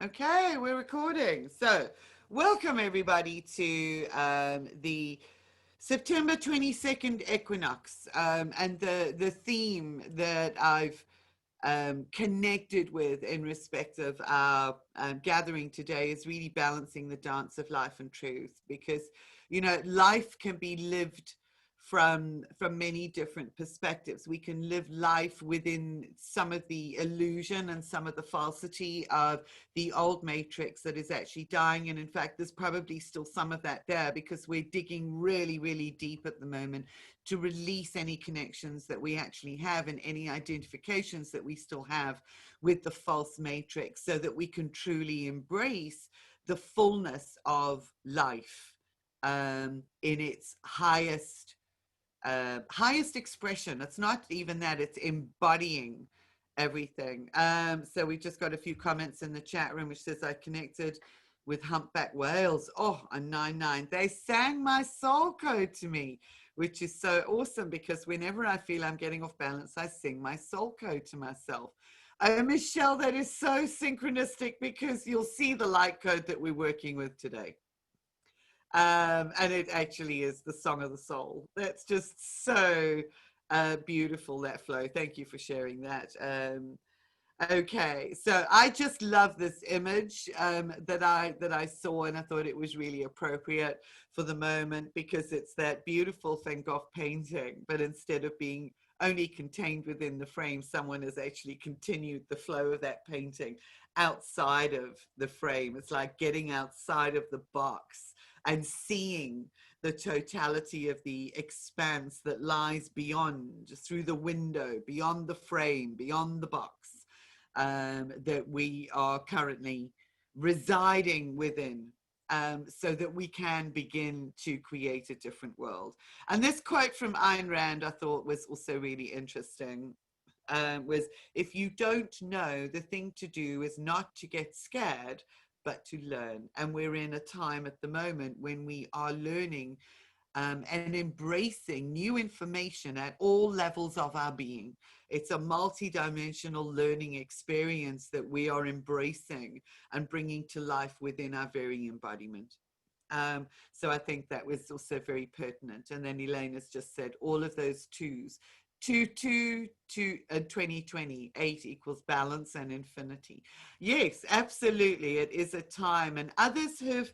Okay, we're recording. So, welcome everybody to the September 22nd Equinox. And the theme that I've connected with in respect of our gathering today is really balancing the dance of life and truth, because life can be lived from many different perspectives. We can live life within some of the illusion and some of the falsity of the old matrix that is actually dying, and in fact there's probably still some of that there, because we're digging really, really deep at the moment to release any connections that we actually have and any identifications that we still have with the false matrix, so that we can truly embrace the fullness of life in its highest expression. It's not even that, it's embodying everything. So we just got a few comments in the chat room which says I connected with humpback whales. Oh, on 9-9 they sang my soul code to me, which is so awesome, because whenever I feel I'm getting off balance, I sing my soul code to myself. Oh, Michelle, that is so synchronistic, because you'll see the light code that we're working with today. And it actually is the song of the soul. That's just so beautiful, that flow. Thank you for sharing that. Okay, so I just love this image that I saw, and I thought it was really appropriate for the moment, because it's that beautiful Van Gogh painting, but instead of being only contained within the frame, someone has actually continued the flow of that painting outside of the frame. It's like getting outside of the box and seeing the totality of the expanse that lies beyond, through the window, beyond the frame, beyond the box, that we are currently residing within, so that we can begin to create a different world. And this quote from Ayn Rand I thought was also really interesting. Was, if you don't know, the thing to do is not to get scared, but to learn. And we're in a time at the moment when we are learning and embracing new information at all levels of our being. It's a multi-dimensional learning experience that we are embracing and bringing to life within our very embodiment. So I think that was also very pertinent. And then Elaine has just said all of those twos. 2020, 8 equals balance and infinity. Yes, absolutely. It is a time. And others have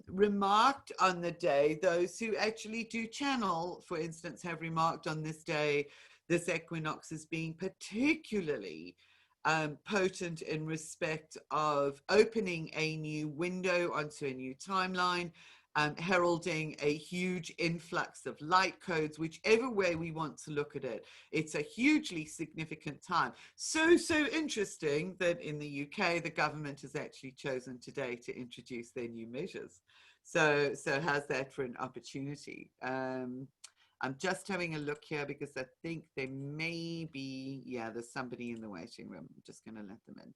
remarked on the day, those who actually do channel, for instance, have remarked on this day, this equinox, as being particularly potent in respect of opening a new window onto a new timeline, heralding a huge influx of light codes. Whichever way we want to look at it, it's a hugely significant time. So interesting that in the UK, the government has actually chosen today to introduce their new measures. So how's that for an opportunity? I'm just having a look here, because I think there may be, yeah, there's somebody in the waiting room. I'm just going to let them in.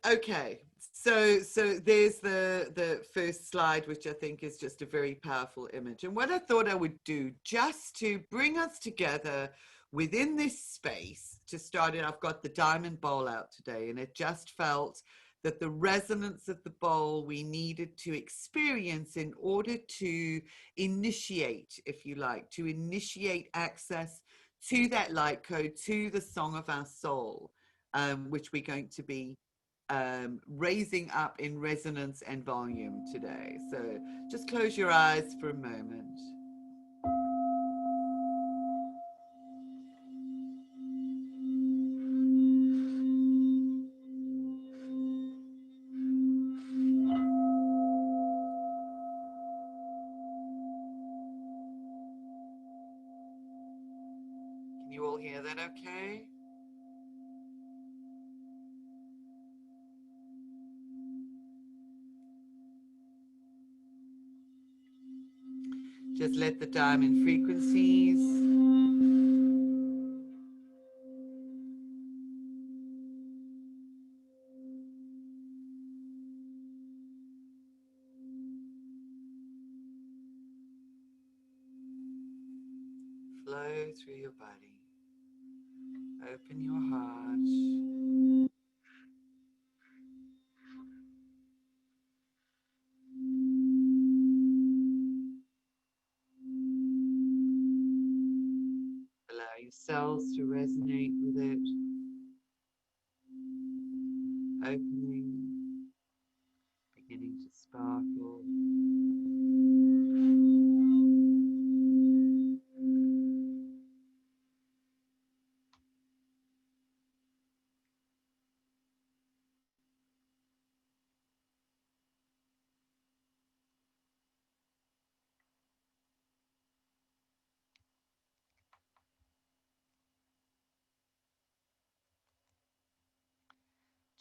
Okay, so there's the first slide, which I think is just a very powerful image. And what I thought I would do, just to bring us together within this space, to start it, I've got the diamond bowl out today, and it just felt that the resonance of the bowl we needed to experience in order to initiate, if you like, to initiate access to that light code, to the song of our soul, which we're going to be raising up in resonance and volume today. So just close your eyes for a moment. Can you all hear that okay? Just let the diamond frequencies flow through your body. Open your heart. cells to resonate with it, opening, beginning to sparkle.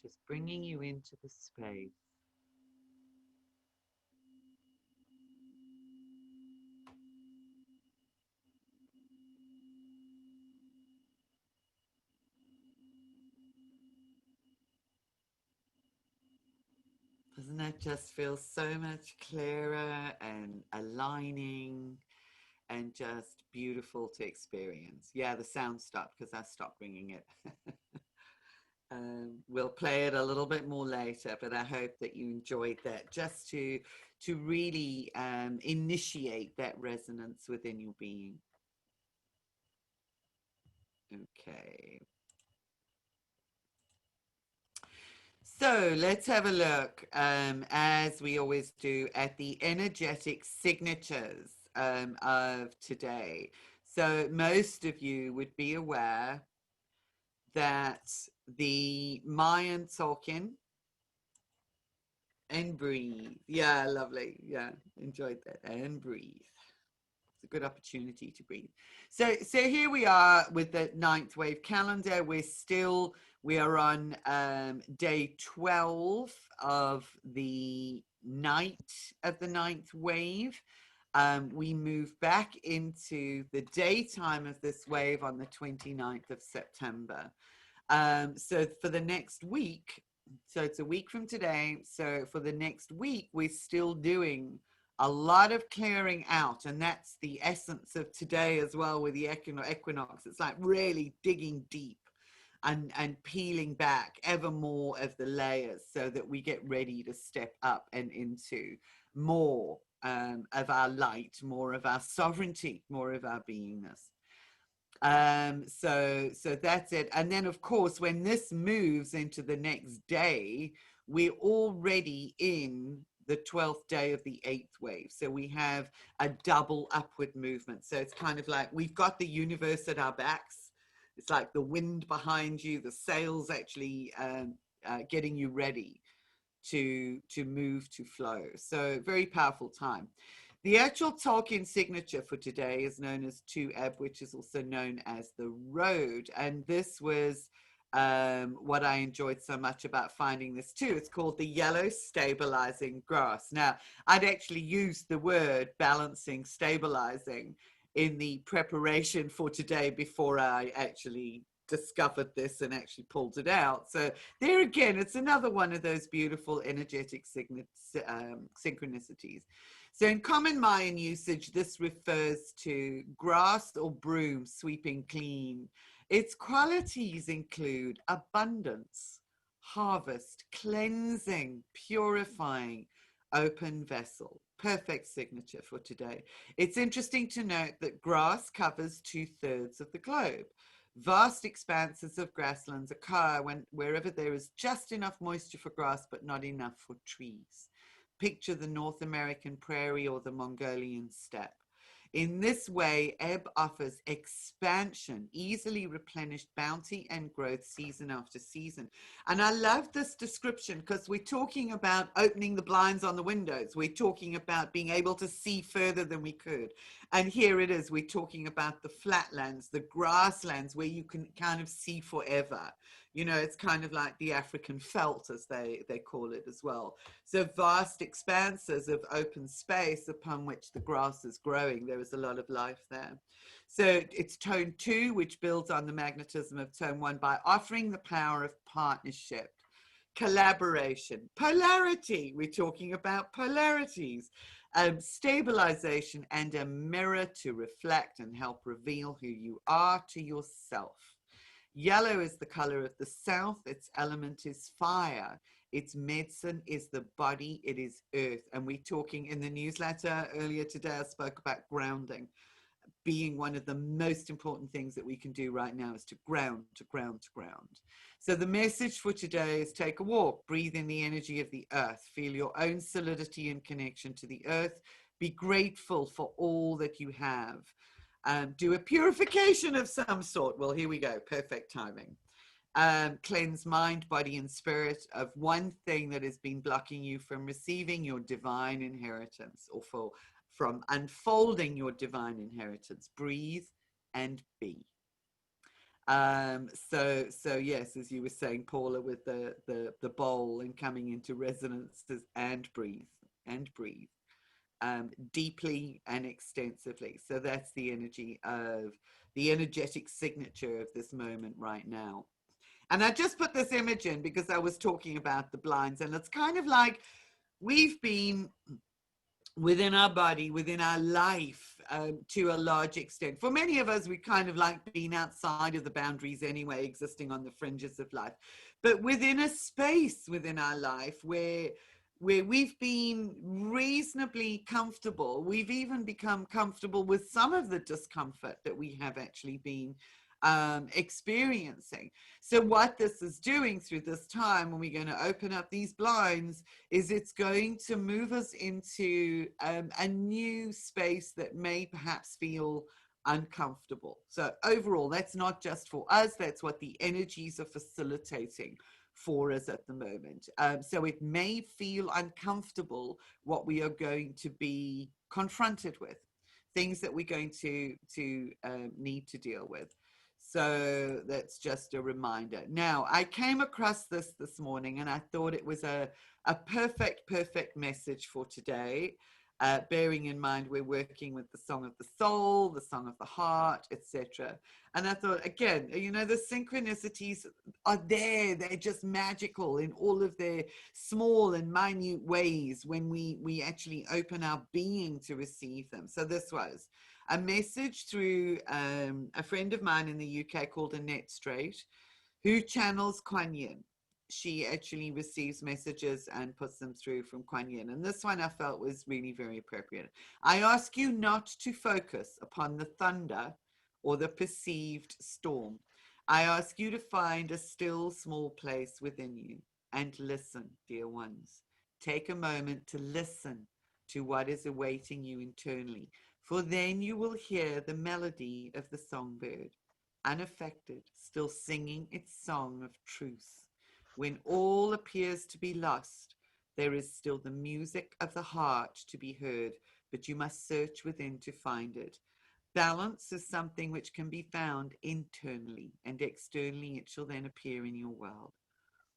Just bringing you into the space. Doesn't that just feel so much clearer and aligning and just beautiful to experience? Yeah, the sound stopped because I stopped bringing it. We'll play it a little bit more later, but I hope that you enjoyed that, just to really initiate that resonance within your being. Okay. So let's have a look, as we always do, at the energetic signatures of today. So most of you would be aware that the Mayan Tzolk'in, and breathe. Yeah, lovely. Yeah, enjoyed that. And breathe. It's a good opportunity to breathe. So here we are with the ninth wave calendar. We are on day 12 of the night of the ninth wave. We move back into the daytime of this wave on the 29th of September. So for the next week, so it's a week from today. So for the next week, we're still doing a lot of clearing out. And that's the essence of today as well with the equinox. It's like really digging deep and peeling back ever more of the layers so that we get ready to step up and into more of our light, more of our sovereignty, more of our beingness. So that's it. And then of course, when this moves into the next day, we're already in the 12th day of the 8th wave. So we have a double upward movement. So it's kind of like we've got the universe at our backs. It's like the wind behind you, the sails actually getting you ready to move, to flow. So very powerful time. The actual Tolkien signature for today is known as 2-Eb, which is also known as the road. And this was what I enjoyed so much about finding this too. It's called the yellow stabilizing grass. Now, I'd actually used the word balancing, stabilizing in the preparation for today before I actually discovered this and actually pulled it out. So there again, it's another one of those beautiful energetic synchronicities. So in common Mayan usage, this refers to grass or broom sweeping clean. Its qualities include abundance, harvest, cleansing, purifying, open vessel. Perfect signature for today. It's interesting to note that grass covers 2/3 of the globe. Vast expanses of grasslands occur wherever there is just enough moisture for grass, but not enough for trees. Picture the North American prairie or the Mongolian steppe. In this way, ebb offers expansion, easily replenished bounty and growth season after season. And I love this description because we're talking about opening the blinds on the windows. We're talking about being able to see further than we could. And here it is, we're talking about the flatlands, the grasslands where you can kind of see forever. You know, it's kind of like the African veldt, as they call it as well. So vast expanses of open space upon which the grass is growing. There is a lot of life there. So it's tone 2, which builds on the magnetism of tone 1 by offering the power of partnership, collaboration, polarity. We're talking about polarities, stabilization, and a mirror to reflect and help reveal who you are to yourself. Yellow is the color of the south. Its element is fire. Its medicine is the body. It is earth. And we're talking in the newsletter earlier today, I spoke about grounding. being one of the most important things that we can do right now is to ground, to ground, to ground. So the message for today is take a walk, breathe in the energy of the earth, feel your own solidity and connection to the earth, be grateful for all that you have. Do a purification of some sort. Well, here we go, perfect timing. Cleanse mind, body, and spirit of one thing that has been blocking you from receiving your divine inheritance, or from unfolding your divine inheritance. Breathe and be. So yes, as you were saying, Paula, with the bowl and coming into resonances, and breathe and breathe. Deeply and extensively. So that's the energy of the energetic signature of this moment right now. And I just put this image in because I was talking about the blinds, and it's kind of like we've been within our body, within our life, to a large extent. For many of us, we kind of like being outside of the boundaries anyway, existing on the fringes of life. But within a space within our life where we've been reasonably comfortable, we've even become comfortable with some of the discomfort that we have actually been experiencing. So what this is doing through this time when we're going to open up these blinds is it's going to move us into a new space that may perhaps feel uncomfortable. So overall, that's not just for us, that's what the energies are facilitating for us at the moment. So it may feel uncomfortable what we are going to be confronted with, things that we're going to need to deal with. So that's just a reminder. Now, I came across this morning and I thought it was a perfect message for today, bearing in mind we're working with the song of the soul, the song of the heart, etc. And I thought, again, you know, the synchronicities are there. They're just magical in all of their small and minute ways when we actually open our being to receive them. So this was a message through a friend of mine in the UK called Annette Strait, who channels Kuan Yin. She actually receives messages and puts them through from Kuan Yin. And this one I felt was really very appropriate. I ask you not to focus upon the thunder or the perceived storm. I ask you to find a still small place within you and listen, dear ones. Take a moment to listen to what is awaiting you internally, for then you will hear the melody of the songbird, unaffected, still singing its song of truth. When all appears to be lost, there is still the music of the heart to be heard, but you must search within to find it. Balance is something which can be found internally, and externally it shall then appear in your world.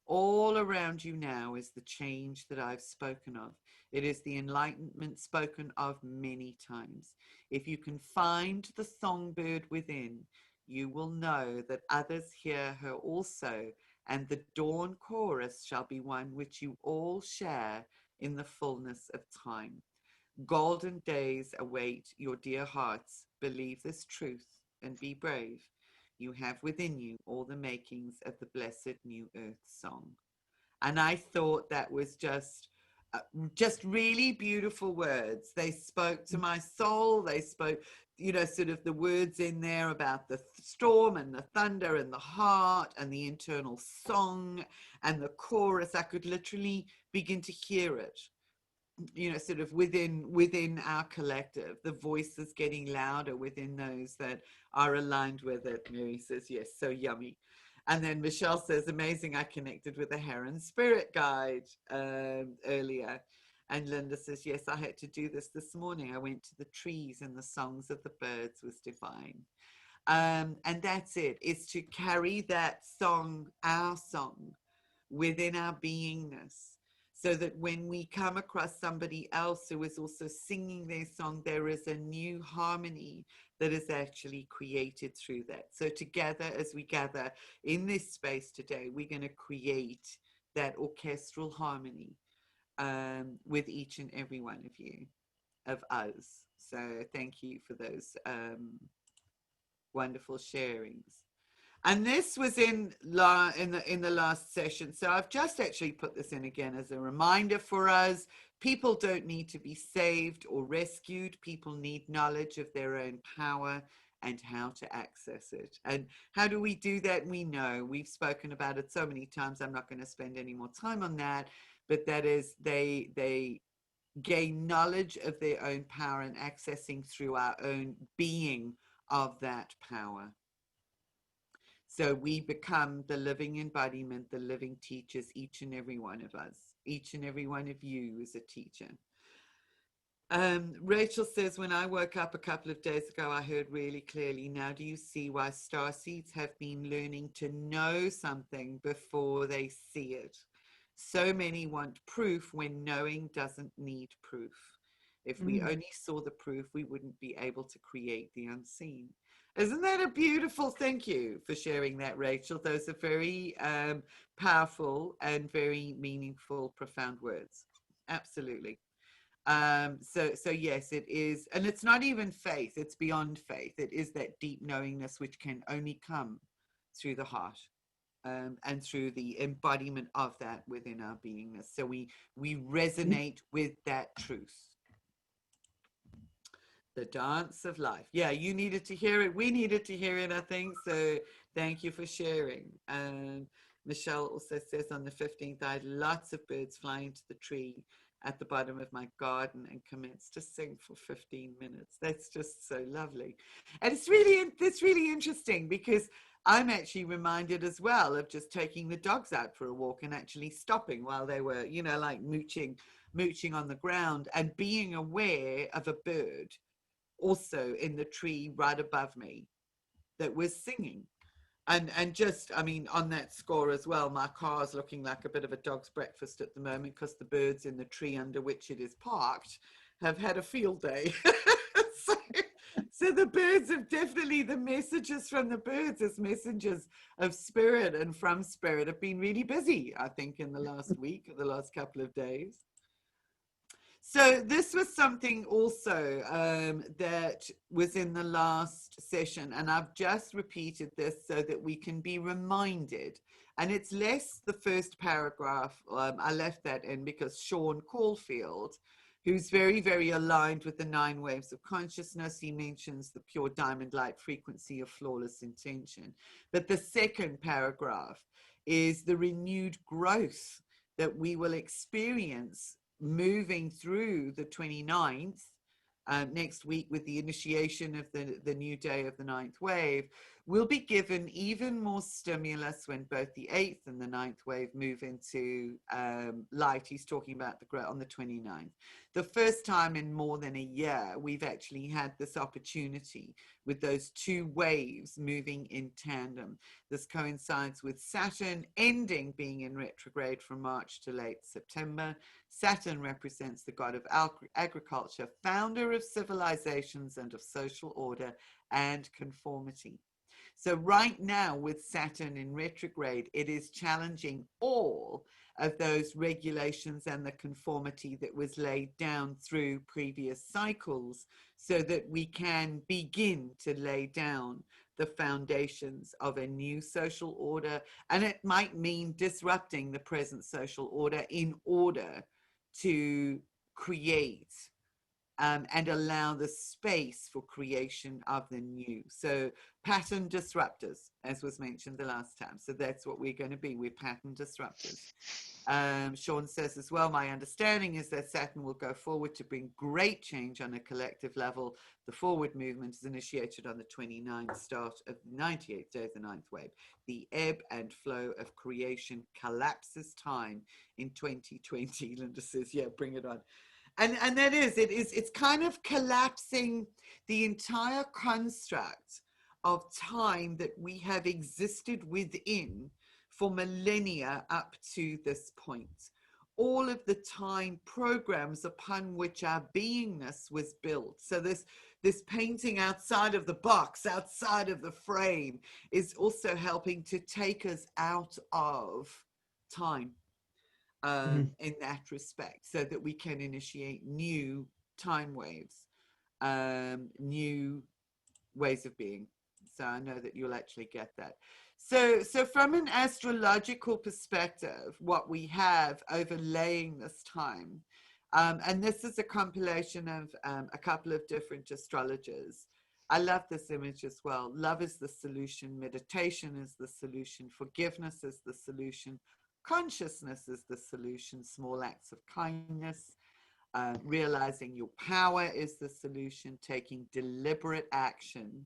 All around you now is the change that I've spoken of. It is the enlightenment spoken of many times. If you can find the songbird within, you will know that others hear her also, and the dawn chorus shall be one which you all share in the fullness of time. Golden days await your dear hearts. Believe this truth and be brave. You have within you all the makings of the blessed new earth song. And I thought that was just really beautiful words. They spoke to my soul. They spoke, you know, sort of the words in there about the storm and the thunder and the heart and the internal song and the chorus. I could literally begin to hear it, you know, sort of within our collective, the voices getting louder within those that are aligned with it. Mary says, yes, so yummy. And then Michelle says, amazing, I connected with a heron spirit guide earlier. And Linda says, yes, I had to do this morning. I went to the trees and the songs of the birds was divine. And that's it. It's to carry that song, our song, within our beingness, so that when we come across somebody else who is also singing their song, there is a new harmony that is actually created through that. So together, as we gather in this space today, we're going to create that orchestral harmony with each and every one of you, of us. So thank you for those wonderful sharings. And this was in the last session. So I've just actually put this in again as a reminder for us People don't need to be saved or rescued. People need knowledge of their own power and how to access it. And how do we do that? We know, we've spoken about it so many times. I'm not going to spend any more time on that, but that is they gain knowledge of their own power and accessing through our own being of that power. So we become the living embodiment, the living teachers, each and every one of us. Each and every one of you is a teacher. Rachel says, when I woke up a couple of days ago, I heard really clearly. Now, do you see why starseeds have been learning to know something before they see it? So many want proof when knowing doesn't need proof. If we only saw the proof, we wouldn't be able to create the unseen. Isn't that a beautiful? Thank you for sharing that, Rachel. Those are very powerful and very meaningful, profound words. Absolutely. So yes, it is, and it's not even faith, it's beyond faith. It is that deep knowingness which can only come through the heart, and through the embodiment of that within our beingness. So we resonate with that truth. The dance of life. Yeah, you needed to hear it. We needed to hear it, I think. So thank you for sharing. And Michelle also says, on the 15th, I had lots of birds flying into the tree at the bottom of my garden and commenced to sing for 15 minutes. That's just so lovely. And it's really interesting, because I'm actually reminded as well of just taking the dogs out for a walk and actually stopping while they were, you know, like mooching on the ground, and being aware of a bird also in the tree right above me that was singing. And just, I mean, on that score as well, my car is looking like a bit of a dog's breakfast at the moment, because the birds in the tree under which it is parked have had a field day. So the birds have definitely, the messages from the birds as messengers of spirit and from spirit have been really busy, I think, in the last week or the last couple of days. So this was something also that was in the last session, and I've just repeated this so that we can be reminded. And it's less the first paragraph. I left that in because Sean Caulfield, who's very, very aligned with the 9 waves of consciousness, he mentions the pure diamond light frequency of flawless intention. But the second paragraph is the renewed growth that we will experience moving through the 29th, next week, with the initiation of the new day of the 9th wave. We'll be given even more stimulus when both the 8th and the 9th wave move into light. He's talking about the growth on the 29th. The first time in more than a year, we've actually had this opportunity with those 2 waves moving in tandem. This coincides with Saturn ending being in retrograde from March to late September. Saturn represents the god of agriculture, founder of civilizations and of social order and conformity. So right now, with Saturn in retrograde, it is challenging all of those regulations and the conformity that was laid down through previous cycles, so that we can begin to lay down the foundations of a new social order. And it might mean disrupting the present social order in order to create and allow the space for creation of the new. So pattern disruptors, as was mentioned the last time. So that's what we're going to be. We're pattern disruptors. Sean says as well, my understanding is that Saturn will go forward to bring great change on a collective level. The forward movement is initiated on the 29th, start of the 98th day of the 9th wave. The ebb and flow of creation collapses time in 2020. Linda says, yeah, bring it on. And that is, it's kind of collapsing the entire construct of time that we have existed within for millennia up to this point. All of the time programs upon which our beingness was built. So this painting outside of the box, outside of the frame, is also helping to take us out of time. In that respect, so that we can initiate new time waves, new ways of being. So I know that you'll actually get that. So from an astrological perspective, what we have overlaying this time And this is a compilation of a couple of different astrologers. I love this image as well. Love is the solution. Meditation is the solution. Forgiveness is the solution. Consciousness is the solution. Small acts of kindness. Realizing your power is the solution. Taking deliberate action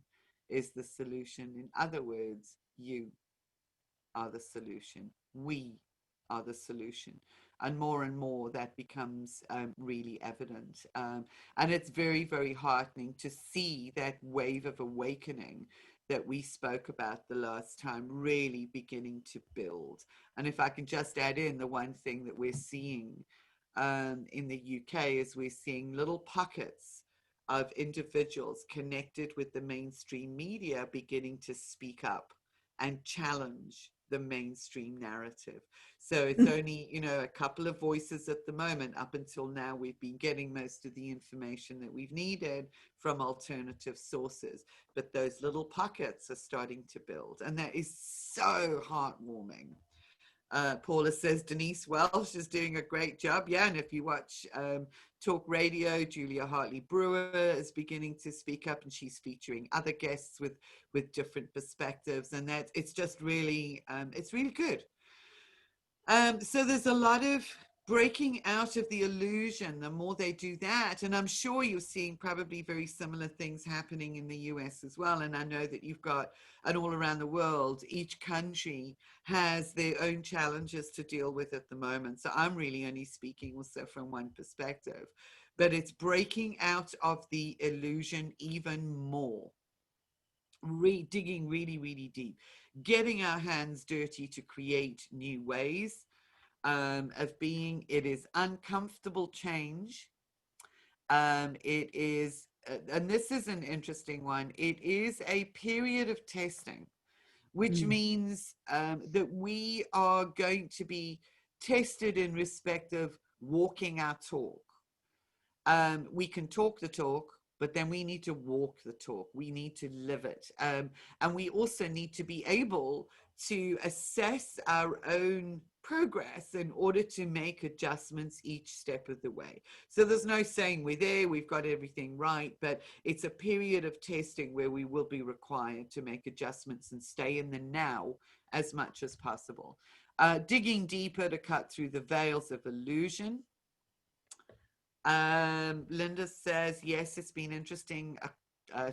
is the solution. In other words, you are the solution. We are the solution. And more that becomes really evident. And it's very, very heartening to see that wave of awakening that we spoke about the last time really beginning to build. And if I can just add in the one thing that we're seeing in the UK is we're seeing little pockets of individuals connected with the mainstream media beginning to speak up and challenge the mainstream narrative. So it's only, you know, a couple of voices at the moment. Up until now, we've been getting most of the information that we've needed from alternative sources, but those little pockets are starting to build, and that is so heartwarming. Paula says Denise Welsh is doing a great job. Yeah, and if you watch Talk Radio, Julia Hartley Brewer is beginning to speak up, and she's featuring other guests with different perspectives, and that it's just really it's really good. So there's a lot of breaking out of the illusion the more they do that, and I'm sure you're seeing probably very similar things happening in the US as well. And I know that you've got, and all around the world, each country has their own challenges to deal with at the moment. So I'm really only speaking also from one perspective, but it's breaking out of the illusion even more, digging really, really deep, getting our hands dirty to create new ways of being. It is uncomfortable change. It is, and this is an interesting one, it is a period of testing, which means that we are going to be tested in respect of walking our talk. We can talk the talk, but then we need to walk the talk. We need to live it. And we also need to be able to assess our own progress in order to make adjustments each step of the way. So there's no saying we're there, we've got everything right, but it's a period of testing where we will be required to make adjustments and stay in the now as much as possible. Digging deeper to cut through the veils of illusion. Linda says, yes, it's been interesting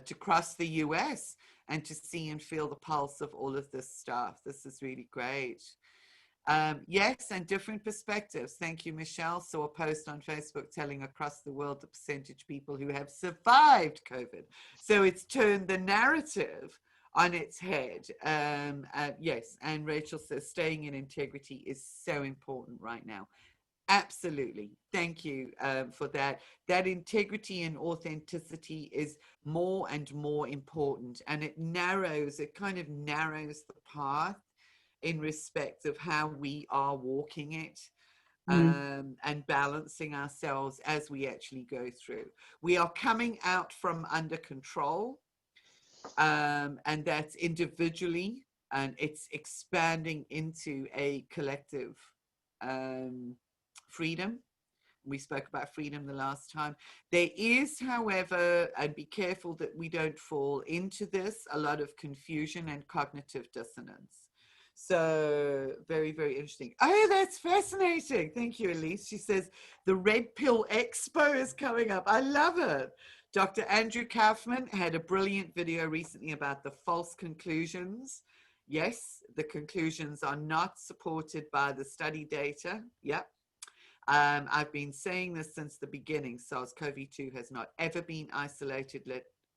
to cross the US and to see and feel the pulse of all of this stuff. This is really great. Yes, and different perspectives. Thank you, Michelle. Saw a post on Facebook telling across the world the percentage people who have survived COVID. So it's turned the narrative on its head. Yes, and Rachel says staying in integrity is so important right now. Absolutely. Thank you for that. That integrity and authenticity is more and more important, and it kind of narrows the path in respect of how we are walking it and balancing ourselves as we actually go through. We are coming out from under control, and that's individually, and it's expanding into a collective freedom. We spoke about freedom the last time. There is, however, and be careful that we don't fall into this, a lot of confusion and cognitive dissonance. So very, very interesting. Oh, that's fascinating. Thank you, Elise. She says the Red Pill Expo is coming up. I love it. Dr. Andrew Kaufman had a brilliant video recently about the false conclusions. Yes, the conclusions are not supported by the study data. Yep. I've been saying this since the beginning. SARS-CoV-2 has not ever been isolated.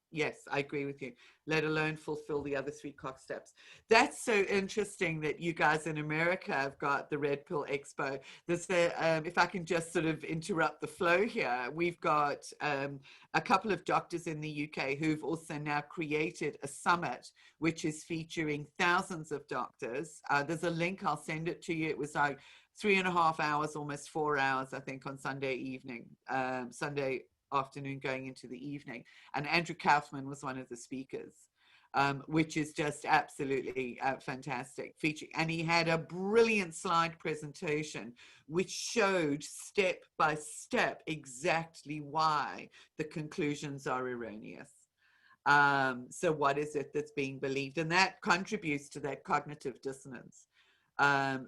Yes, I agree with you, let alone fulfill the other 3 COX steps. That's so interesting that you guys in America have got the Red Pill Expo. There's if I can just sort of interrupt the flow here, we've got a couple of doctors in the UK who've also now created a summit, which is featuring thousands of doctors. There's a link, I'll send it to you. It was like 3.5 hours, almost 4 hours, I think, on Sunday evening, Sunday afternoon going into the evening. And Andrew Kaufman was one of the speakers. which is just absolutely fantastic feature. And he had a brilliant slide presentation which showed step by step exactly why the conclusions are erroneous. So what is it that's being believed? And that contributes to that cognitive dissonance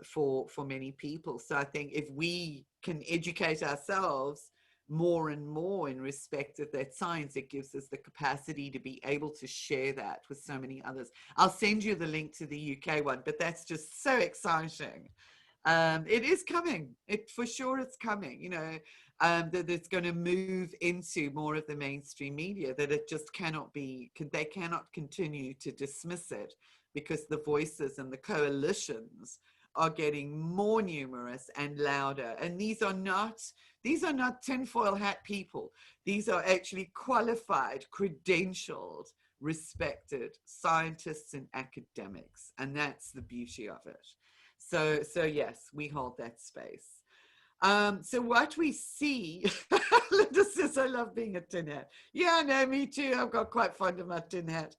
for many people. So I think if we can educate ourselves more and more in respect of that science, it gives us the capacity to be able to share that with so many others. I'll send you the link to the UK one, but that's just so exciting. It is coming. It for sure it's coming, you know, that it's going to move into more of the mainstream media, that it just cannot be, they cannot continue to dismiss it because the voices and the coalitions are getting more numerous and louder. And these are not tinfoil hat people. These are actually qualified, credentialed, respected scientists and academics. And that's the beauty of it. So yes, we hold that space. So what we see, Linda says, I love being a tin hat. Yeah, no, me too. I've got quite fond of my tin hat.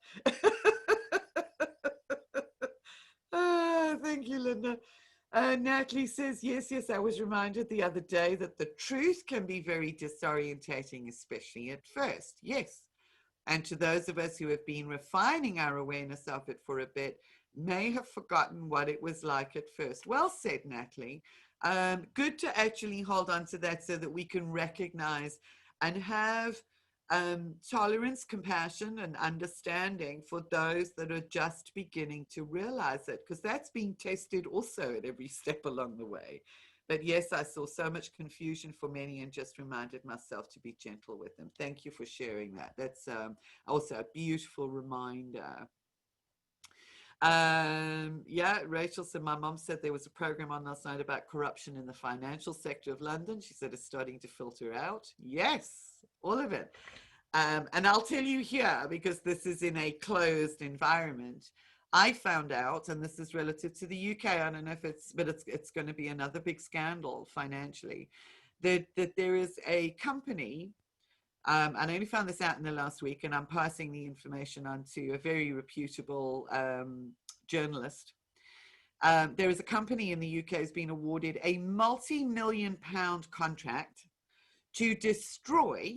Thank you, Linda. Natalie says, yes, I was reminded the other day that the truth can be very disorientating, especially at first. Yes. And to those of us who have been refining our awareness of it for a bit, may have forgotten what it was like at first. Well said, Natalie. Good to actually hold on to that so that we can recognize and have tolerance, compassion, and understanding for those that are just beginning to realize it, because that's being tested also at every step along the way. But yes, I saw so much confusion for many and just reminded myself to be gentle with them. Thank you for sharing that. That's also a beautiful reminder. Yeah, Rachel said, my mom said there was a program on last night about corruption in the financial sector of London. She said it's starting to filter out. Yes, all of it. And I'll tell you here, because this is in a closed environment, I found out, and this is relative to the UK, I don't know if but it's going to be another big scandal financially, that there is a company, and I only found this out in the last week, and I'm passing the information on to a very reputable journalist. There is a company in the UK has been awarded a multi-million-pound contract to destroy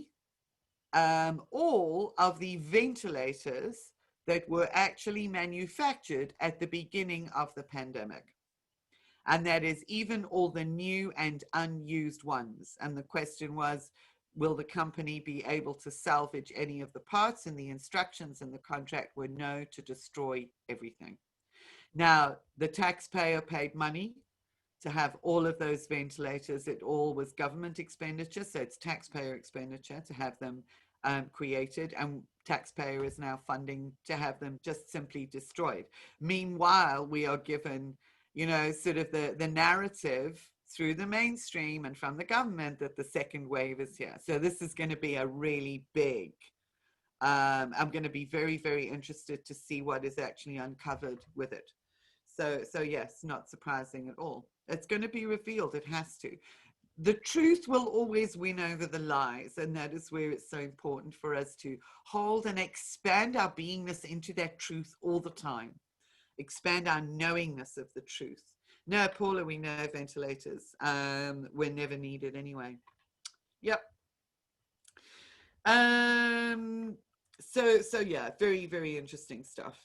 all of the ventilators that were actually manufactured at the beginning of the pandemic. And that is even all the new and unused ones. And the question was, will the company be able to salvage any of the parts? And the instructions in the contract were no, to destroy everything. Now, the taxpayer paid money to have all of those ventilators. It all was government expenditure, so it's taxpayer expenditure to have them created, and taxpayer is now funding to have them just simply destroyed. Meanwhile, we are given, you know, sort of the narrative through the mainstream and from the government that the second wave is here. So this is going to be a really big, I'm going to be very, very interested to see what is actually uncovered with it. So yes, not surprising at all. It's going to be revealed. It has to. The truth will always win over the lies, and that is where it's so important for us to hold and expand our beingness into that truth all the time. Expand our knowingness of the truth. No, Paula, we know ventilators were never needed anyway. Yep. So yeah, very, very interesting stuff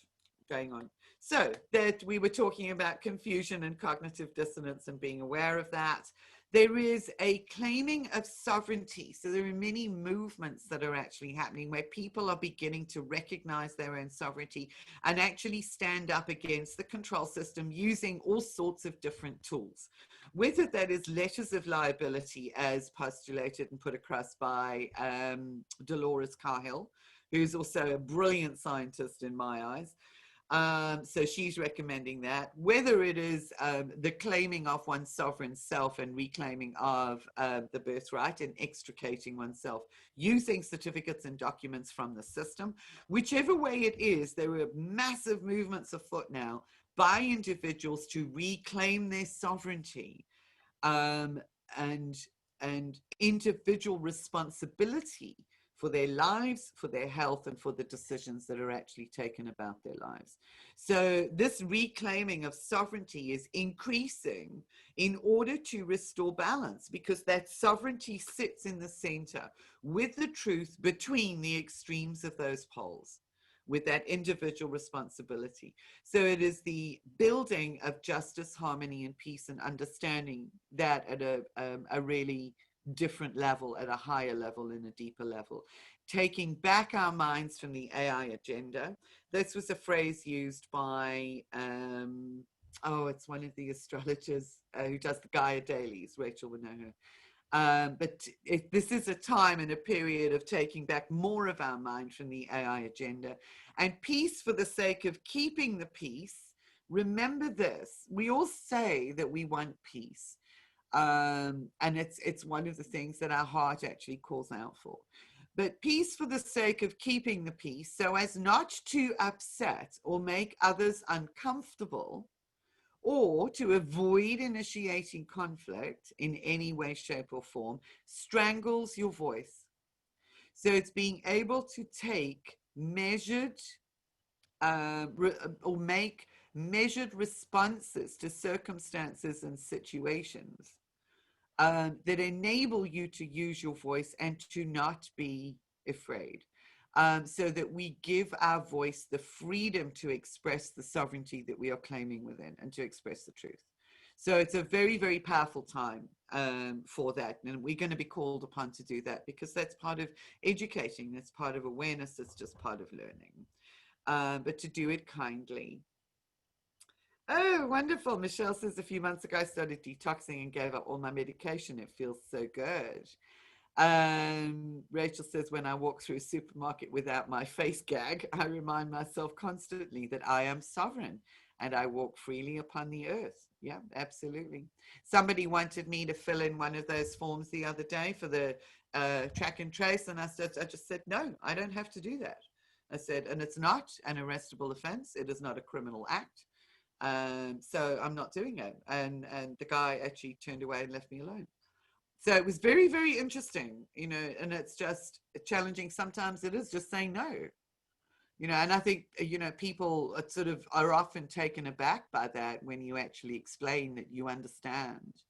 going on. So that we were talking about confusion and cognitive dissonance and being aware of that. There is a claiming of sovereignty. So there are many movements that are actually happening where people are beginning to recognize their own sovereignty and actually stand up against the control system using all sorts of different tools. Whether that is letters of liability as postulated and put across by Dolores Cahill, who's also a brilliant scientist in my eyes. So she's recommending that. Whether it is the claiming of one's sovereign self and reclaiming of the birthright and extricating oneself using certificates and documents from the system, whichever way it is, there are massive movements afoot now by individuals to reclaim their sovereignty and individual responsibility for their lives, for their health, and for the decisions that are actually taken about their lives. So this reclaiming of sovereignty is increasing in order to restore balance, because that sovereignty sits in the center with the truth between the extremes of those poles, with that individual responsibility. So it is the building of justice, harmony, and peace, and understanding that at a really different level, at a higher level, and a deeper level. Taking back our minds from the AI agenda. This was a phrase used by, it's one of the astrologers who does the Gaia dailies. Rachel would know her. But this is a time and a period of taking back more of our mind from the AI agenda, and peace for the sake of keeping the peace. Remember this, we all say that we want peace. And it's one of the things that our heart actually calls out for. But peace for the sake of keeping the peace, so as not to upset or make others uncomfortable, or to avoid initiating conflict in any way, shape, or form, strangles your voice. So it's being able to take measured or make measured responses to circumstances and situations that enable you to use your voice and to not be afraid. So that we give our voice the freedom to express the sovereignty that we are claiming within, and to express the truth. So it's a very, very powerful time for that. And we're going to be called upon to do that, because that's part of educating, that's part of awareness, it's just part of learning. But to do it kindly. Oh, wonderful. Michelle says, a few months ago, I started detoxing and gave up all my medication. It feels so good. Rachel says, when I walk through a supermarket without my face gag, I remind myself constantly that I am sovereign and I walk freely upon the earth. Yeah, absolutely. Somebody wanted me to fill in one of those forms the other day for the track and trace. And I just said, no, I don't have to do that. I said, and it's not an arrestable offense. It is not a criminal act. So I'm not doing it. And the guy actually turned away and left me alone. So it was very, very interesting, and it's just challenging. Sometimes it is just saying no, and I think, people are often taken aback by that when you actually explain that you understand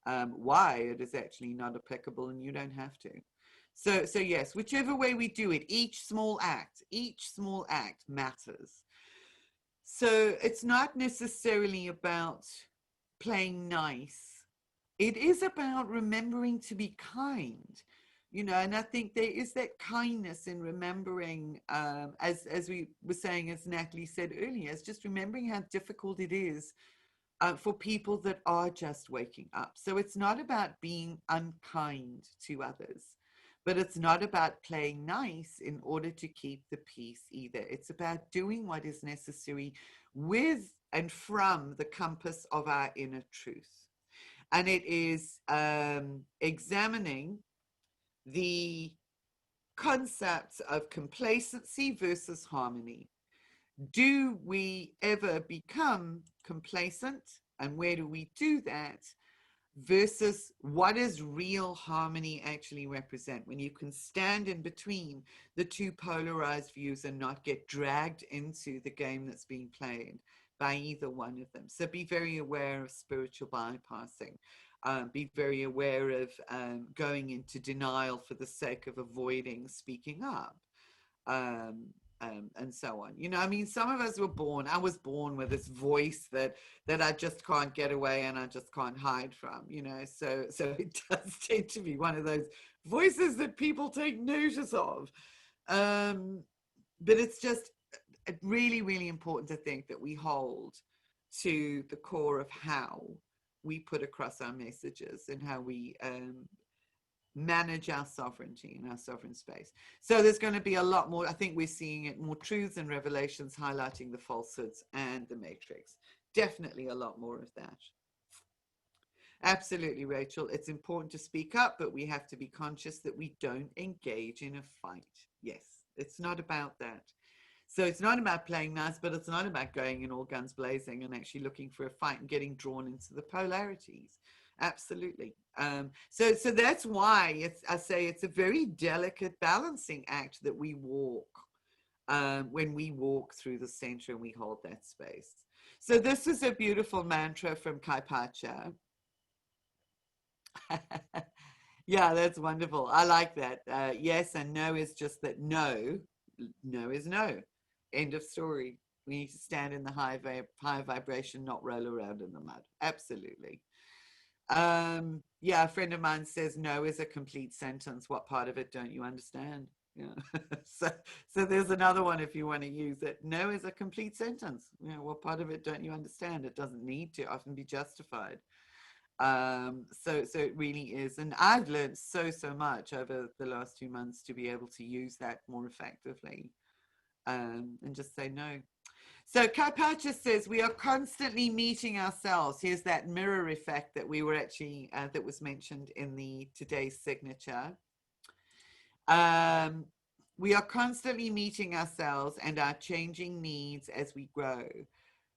why it is actually not applicable and you don't have to. So yes, whichever way we do it, each small act matters. So it's not necessarily about playing nice. It is about remembering to be kind, and I think there is that kindness in remembering, as we were saying, as Natalie said earlier, is just remembering how difficult it is for people that are just waking up. So it's not about being unkind to others, but it's not about playing nice in order to keep the peace either. It's about doing what is necessary with and from the compass of our inner truth. And it is examining the concepts of complacency versus harmony. Do we ever become complacent? And where do we do that? Versus what does real harmony actually represent? When you can stand in between the two polarized views and not get dragged into the game that's being played by either one of them. So be very aware of spiritual bypassing. Be very aware of going into denial for the sake of avoiding speaking up. And so on. Some of us were born, I was born with this voice that I just can't get away and I just can't hide from, so it does tend to be one of those voices that people take notice of. But it's just really, really important to think that we hold to the core of how we put across our messages and how we manage our sovereignty in our sovereign space. So there's going to be a lot more. I think we're seeing it more, truths and revelations highlighting the falsehoods and the matrix. Definitely a lot more of that. Absolutely, Rachel. It's important to speak up, but we have to be conscious that we don't engage in a fight. Yes, it's not about that. So it's not about playing nice, but it's not about going in all guns blazing and actually looking for a fight and getting drawn into the polarities. Absolutely. So that's why I say it's a very delicate balancing act that we walk when we walk through the center and we hold that space. So this is a beautiful mantra from Kaipacha. Yeah, that's wonderful. I like that. Yes and no is just that no is no. End of story. We need to stand in the high vibration, not roll around in the mud. Absolutely. Yeah, a friend of mine says no is a complete sentence. What part of it don't you understand? Yeah. So there's another one if you want to use it. No is a complete sentence. You know, what part of it don't you understand? It doesn't need to often be justified. So it really is. And I've learned so much over the last 2 months to be able to use that more effectively, and just say no. So Karpacha says we are constantly meeting ourselves. Here's that mirror effect that we were actually that was mentioned in the today's signature. Um, we are constantly meeting ourselves and our changing needs as we grow.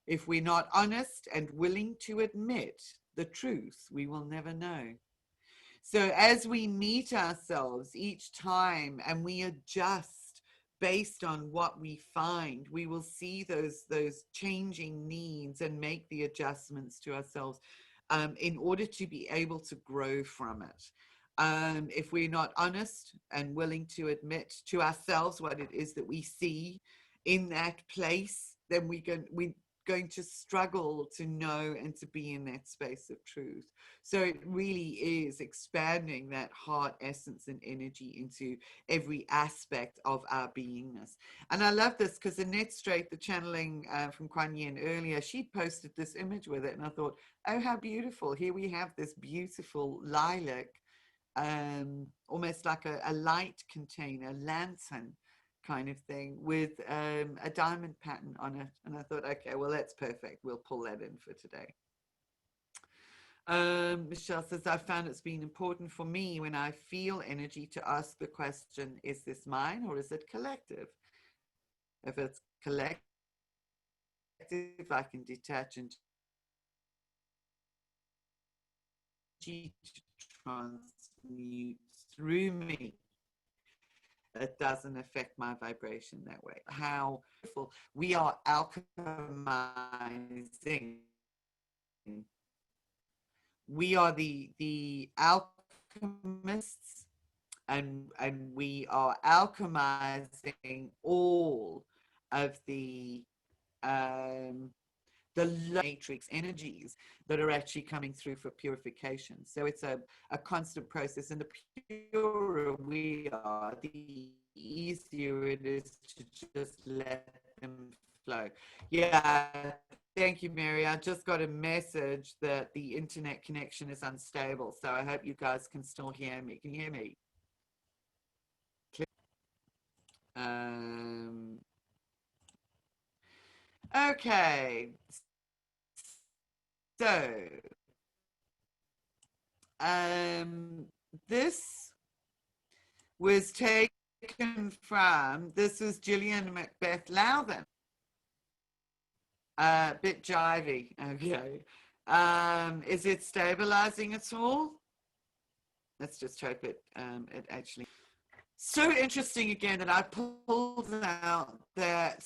If we're not honest and willing to admit the truth, we will never know. So as we meet ourselves each time and we adjust based on what we find, we will see those changing needs and make the adjustments to ourselves in order to be able to grow from it. If we're not honest and willing to admit to ourselves what it is that we see in that place, then we're going to struggle to know and to be in that space of truth. So it really is expanding that heart essence and energy into every aspect of our beingness. And I love this because Annette Straight, the channeling from Kuan Yin earlier, she posted this image with it. And I thought, oh, how beautiful. Here we have this beautiful lilac, almost like a light container, lantern kind of thing with a diamond pattern on it. And I thought, okay, well, that's perfect. We'll pull that in for today. Michelle says, I found it's been important for me when I feel energy to ask the question, is this mine or is it collective? If it's collective, I can detach and transmute through me. It doesn't affect my vibration that way. How beautiful. We are alchemizing. We are the alchemists, and we are alchemizing all of the matrix energies that are actually coming through for purification. So it's a constant process, and the purer we are, the easier it is to just let them flow. Yeah, thank you, Mary. I just got a message that the internet connection is unstable, so I hope you guys can still hear me. Can you hear me? Okay, so this was taken from, this was Gillian Macbeth Lowthen. Bit jivey, okay. Is it stabilizing at all? Let's just hope it actually. So interesting again that I pulled out that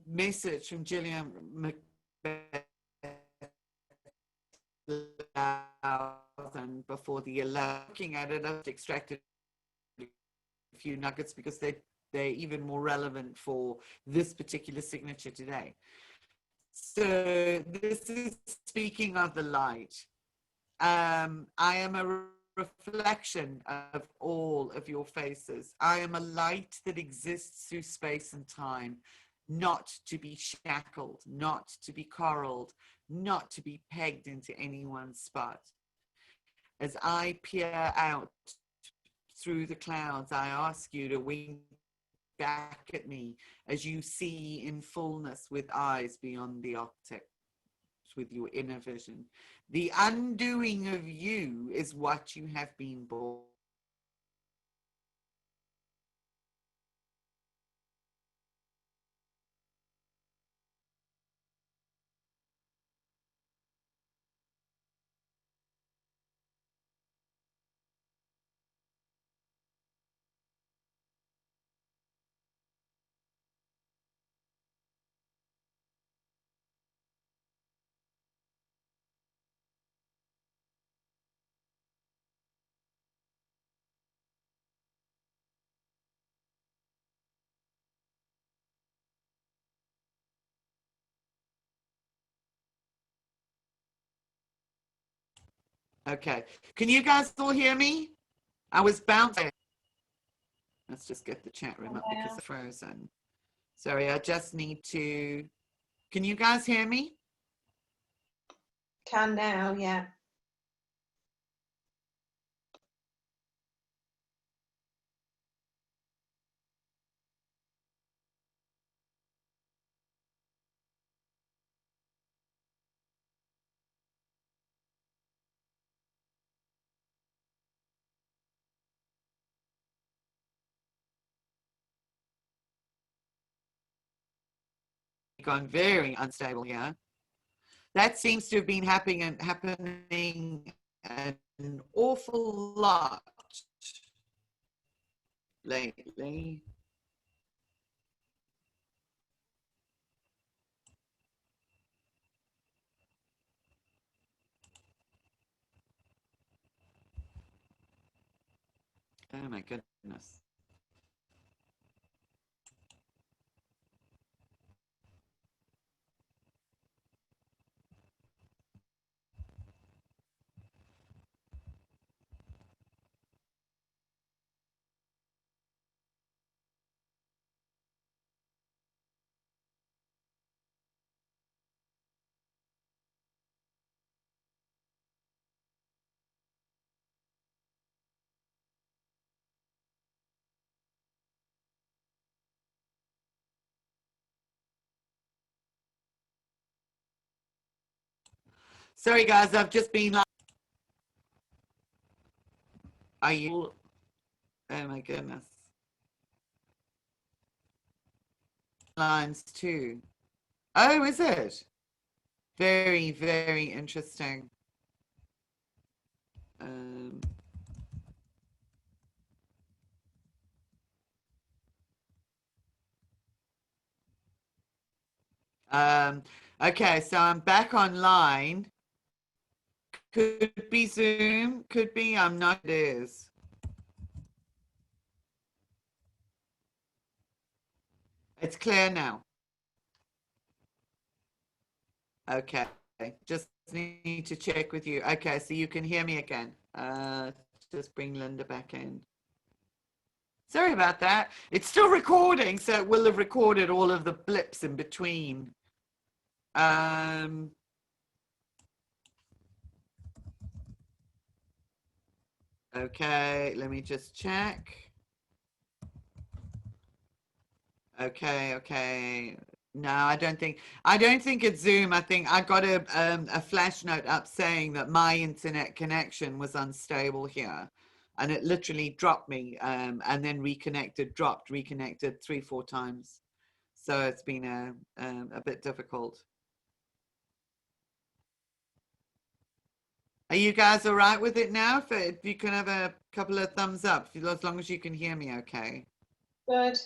message from Gillian Macbeth Lowthen before the looking at it, I've extracted a few nuggets because they're even more relevant for this particular signature today. So this is speaking of the light. I am a reflection of all of your faces. I am a light that exists through space and time, not to be shackled, not to be corralled, not to be pegged into any one spot. As I peer out through the clouds, I ask you to wink back at me as you see in fullness with eyes beyond the optic, with your inner vision. The undoing of you is what you have been born. Okay. Can you guys all hear me? I was bouncing. Let's just get the chat room up because it's frozen. Sorry, I just need to. Can you guys hear me? Can now, yeah. Gone very unstable here. That seems to have been happening an awful lot lately. Oh my goodness. Sorry guys, I've just been like, are you? Oh my goodness. Lines too. Oh, is it? Very, very interesting. Um, okay, so I'm back online. Could be Zoom, could be, I'm not, it is. It's clear now. Okay, just need to check with you. Okay, so you can hear me again. Just bring Linda back in. Sorry about that. It's still recording, so it will have recorded all of the blips in between. Okay, let me just check. Okay. No, I don't think it's Zoom. I think I got a flash note up saying that my internet connection was unstable here, and it literally dropped me, and then reconnected, dropped, reconnected 3-4 times. So it's been a bit difficult. Are you guys all right with it now? If you can have a couple of thumbs up, as long as you can hear me, okay. Good.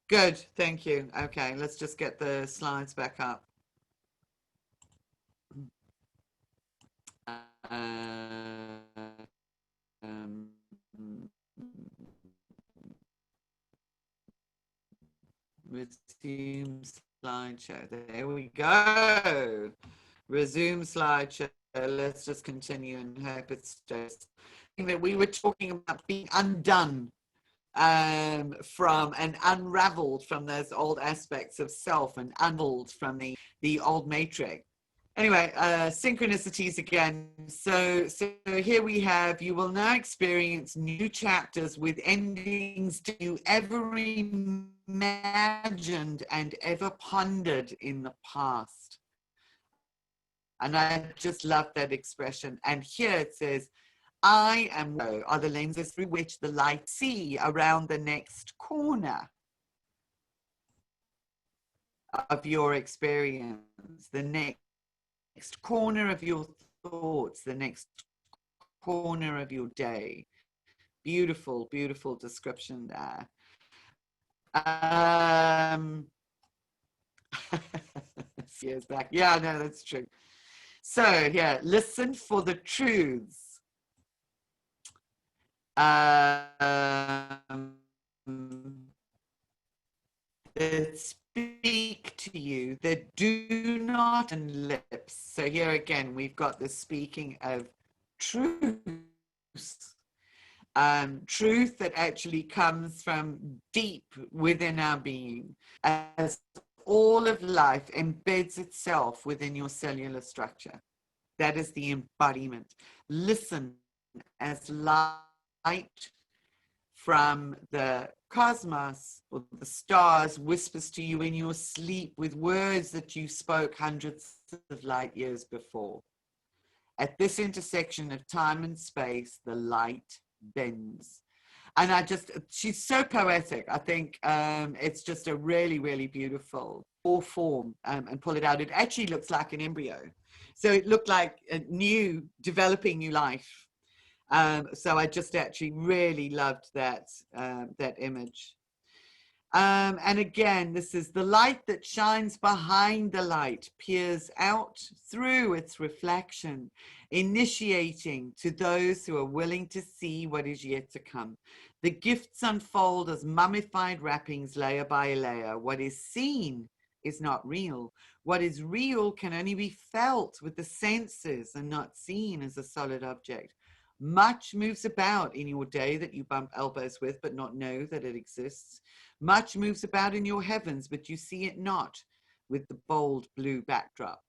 Good, thank you. Okay, let's just get the slides back up. Um, resume slideshow. There we go. Resume slideshow. Let's just continue and hope it's just that we were talking about being undone from and unraveled from those old aspects of self and unraveled from the old matrix. Anyway, synchronicities again. So here we have, you will now experience new chapters with endings you ever imagined and ever pondered in the past. And I just love that expression. And here it says, I am are the lenses through which the light see around the next corner of your experience, the next corner of your thoughts, the next corner of your day. Beautiful, beautiful description there. Years back. Yeah, no, that's true. So, yeah, listen for the truths. The speak to you that do not in lips. So here again, we've got the speaking of truth, truth that actually comes from deep within our being, as all of life embeds itself within your cellular structure. That is the embodiment. Listen as light from the cosmos or the stars whispers to you in your sleep with words that you spoke hundreds of light years before. At this intersection of time and space, the light bends. And she's so poetic. I think it's just a really, really beautiful form and pull it out. It actually looks like an embryo. So it looked like a developing new life. So I just actually really loved that image. And again, this is the light that shines behind the light, peers out through its reflection, initiating to those who are willing to see what is yet to come. The gifts unfold as mummified wrappings layer by layer. What is seen is not real. What is real can only be felt with the senses and not seen as a solid object. Much moves about in your day that you bump elbows with, but not know that it exists. Much moves about in your heavens, but you see it not with the bold blue backdrop.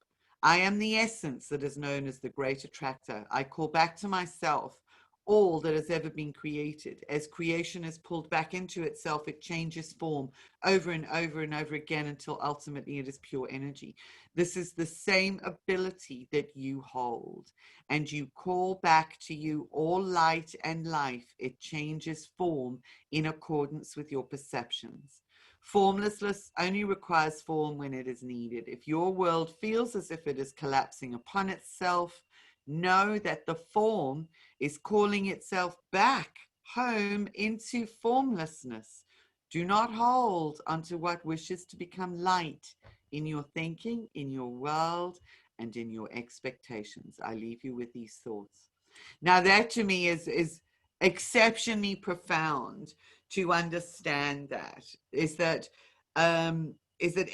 I am the essence that is known as the great attractor. I call back to myself all that has ever been created. As creation is pulled back into itself, it changes form over and over and over again until ultimately it is pure energy. This is the same ability that you hold, and you call back to you all light and life. It changes form in accordance with your perceptions. Formlessness only requires form when it is needed. If your world feels as if it is collapsing upon itself, know that the form is calling itself back home into formlessness. Do not hold onto what wishes to become light in your thinking, in your world, and in your expectations. I leave you with these thoughts. Now that to me is exceptionally profound to understand. That is that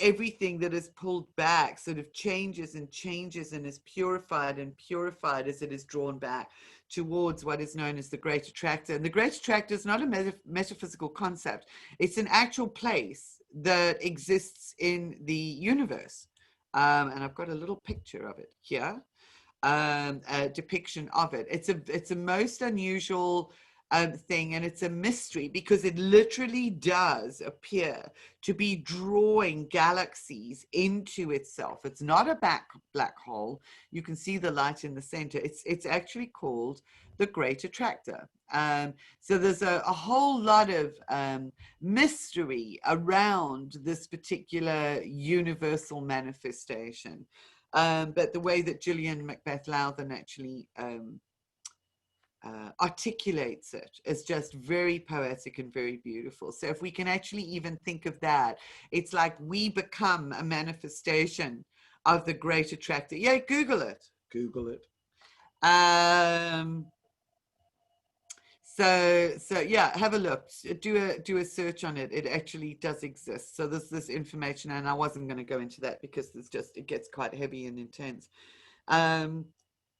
everything that is pulled back sort of changes and changes and is purified and purified as it is drawn back towards what is known as the great attractor. And the great attractor is not a metaphysical concept. It's an actual place that exists in the universe. And I've got a little picture of it here, a depiction of it. It's a most unusual thing, and it's a mystery because it literally does appear to be drawing galaxies into itself. It's not a black hole. You can see the light in the center. It's actually called the Great Attractor. So there's a whole lot of mystery around this particular universal manifestation. But the way that Gillian Macbeth Lowther actually articulates it is just very poetic and very beautiful. So if we can actually even think of that, it's like we become a manifestation of the great attractor. Yeah, Google it. Google it. So yeah, have a look. Do a search on it. It actually does exist. So there's this information, and I wasn't going to go into that because it gets quite heavy and intense.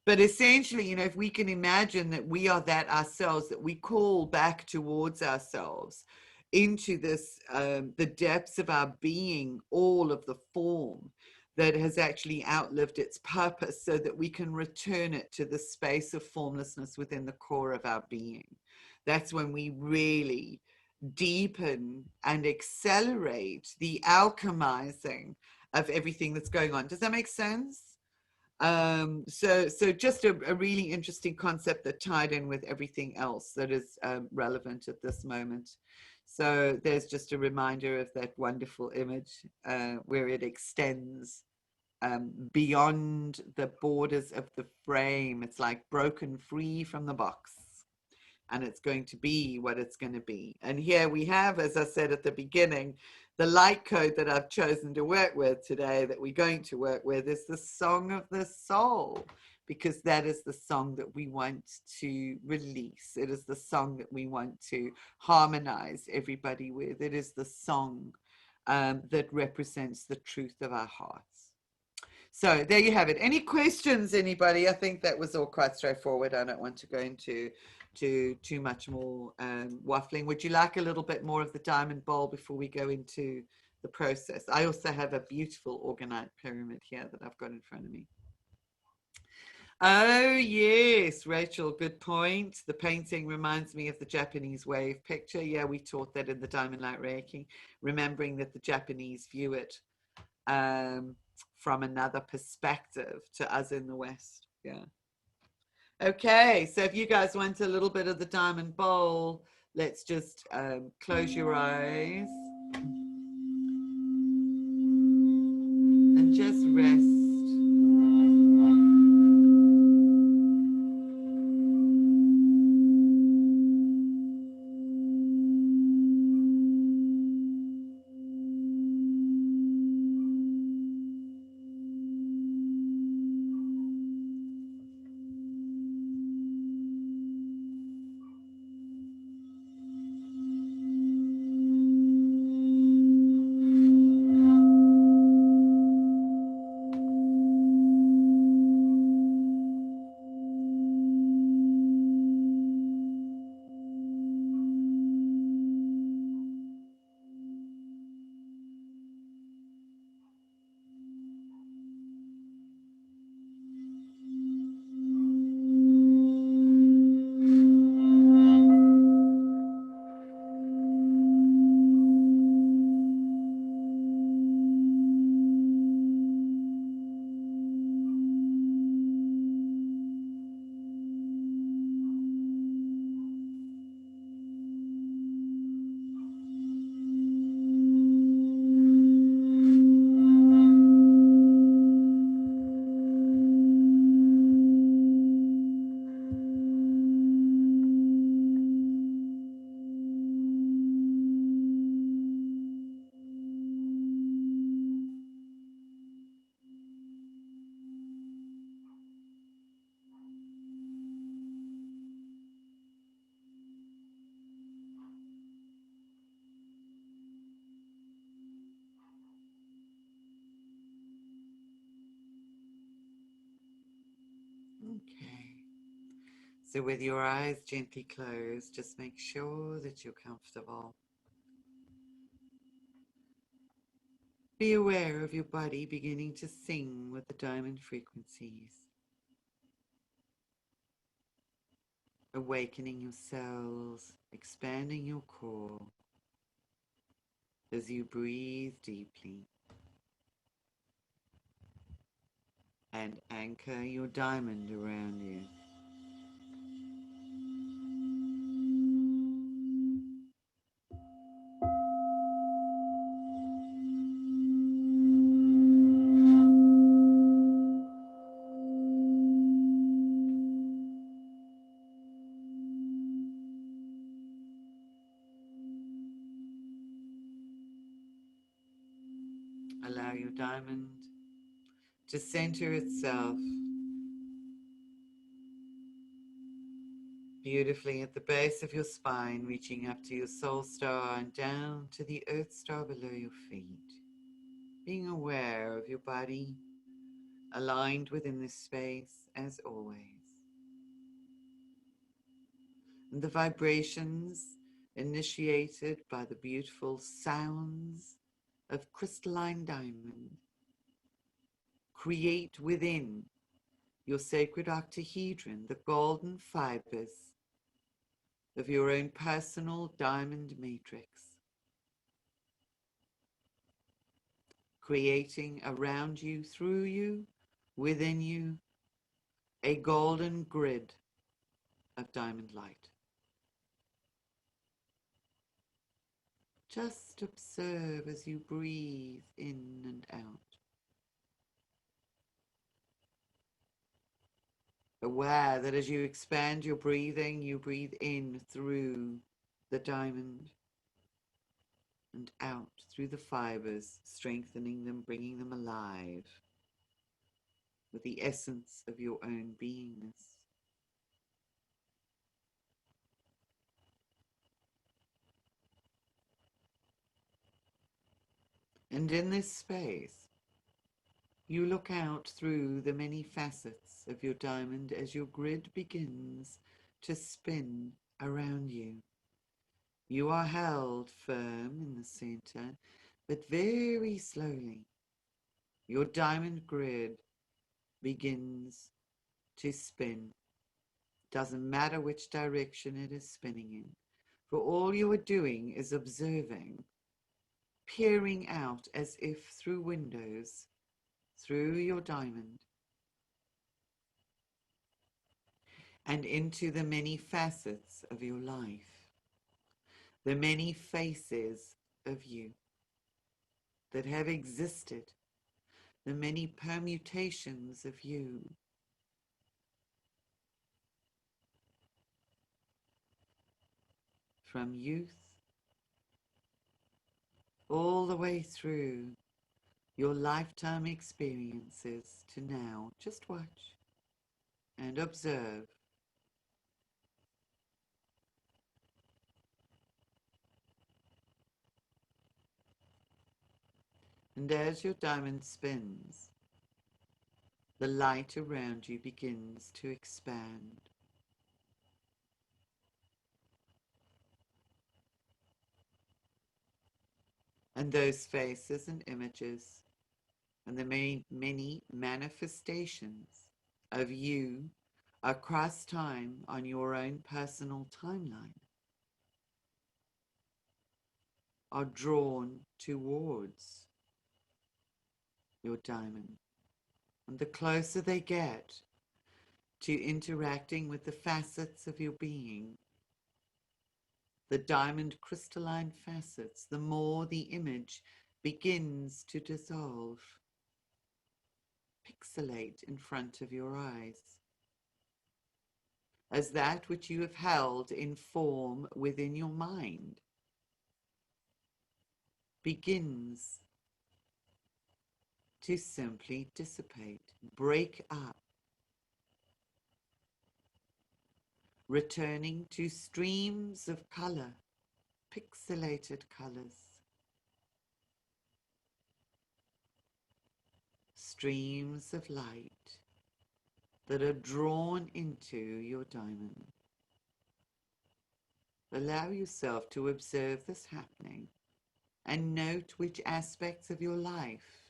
But essentially, if we can imagine that we are that ourselves, that we call back towards ourselves into this, the depths of our being, all of the form that has actually outlived its purpose, so that we can return it to the space of formlessness within the core of our being. That's when we really deepen and accelerate the alchemizing of everything that's going on. Does that make sense? So just a really interesting concept that tied in with everything else that is relevant at this moment. So there's just a reminder of that wonderful image where it extends beyond the borders of the frame. It's like broken free from the box, and it's going to be what it's going to be. And here we have, as I said at the beginning, the light code that I've chosen to work with today, that we're going to work with, is the song of the soul, because that is the song that we want to release. It is the song that we want to harmonize everybody with. It is the song that represents the truth of our hearts. So there you have it. Any questions, anybody? I think that was all quite straightforward. I don't want to go into too much more waffling. Would you like a little bit more of the diamond bowl before we go into the process? I also have a beautiful orgonite pyramid here that I've got in front of me. Oh, yes, Rachel, good point. The painting reminds me of the Japanese wave picture. Yeah, we taught that in the Diamond Light Reiki, remembering that the Japanese view it from another perspective to us in the West. Yeah. Okay, so if you guys want a little bit of the diamond bowl, let's just close your eyes and just rest. Okay. So with your eyes gently closed, just make sure that you're comfortable. Be aware of your body beginning to sing with the diamond frequencies, awakening your cells, expanding your core as you breathe deeply and anchor your diamond around you. Allow your diamond to center itself beautifully at the base of your spine, reaching up to your soul star and down to the earth star below your feet. Being aware of your body aligned within this space as always. And the vibrations initiated by the beautiful sounds of crystalline diamond create within your sacred octahedron the golden fibers of your own personal diamond matrix, creating around you, through you, within you, a golden grid of diamond light. Just observe as you breathe in and out. Aware that as you expand your breathing, you breathe in through the diamond and out through the fibers, strengthening them, bringing them alive with the essence of your own beingness. And in this space, you look out through the many facets of your diamond as your grid begins to spin around you. You are held firm in the center, but very slowly, your diamond grid begins to spin. Doesn't matter which direction it is spinning in, for all you are doing is observing, peering out as if through windows, through your diamond, and into the many facets of your life, the many faces of you that have existed, the many permutations of you. From youth all the way through your lifetime experiences to now. Just watch and observe. And as your diamond spins, the light around you begins to expand. And those faces and images and the many, many manifestations of you across time on your own personal timeline are drawn towards your diamond. And the closer they get to interacting with the facets of your being, the diamond crystalline facets, the more the image begins to dissolve, pixelate in front of your eyes, as that which you have held in form within your mind begins to simply dissipate, break up, returning to streams of color, pixelated colors, streams of light that are drawn into your diamond. Allow yourself to observe this happening and note which aspects of your life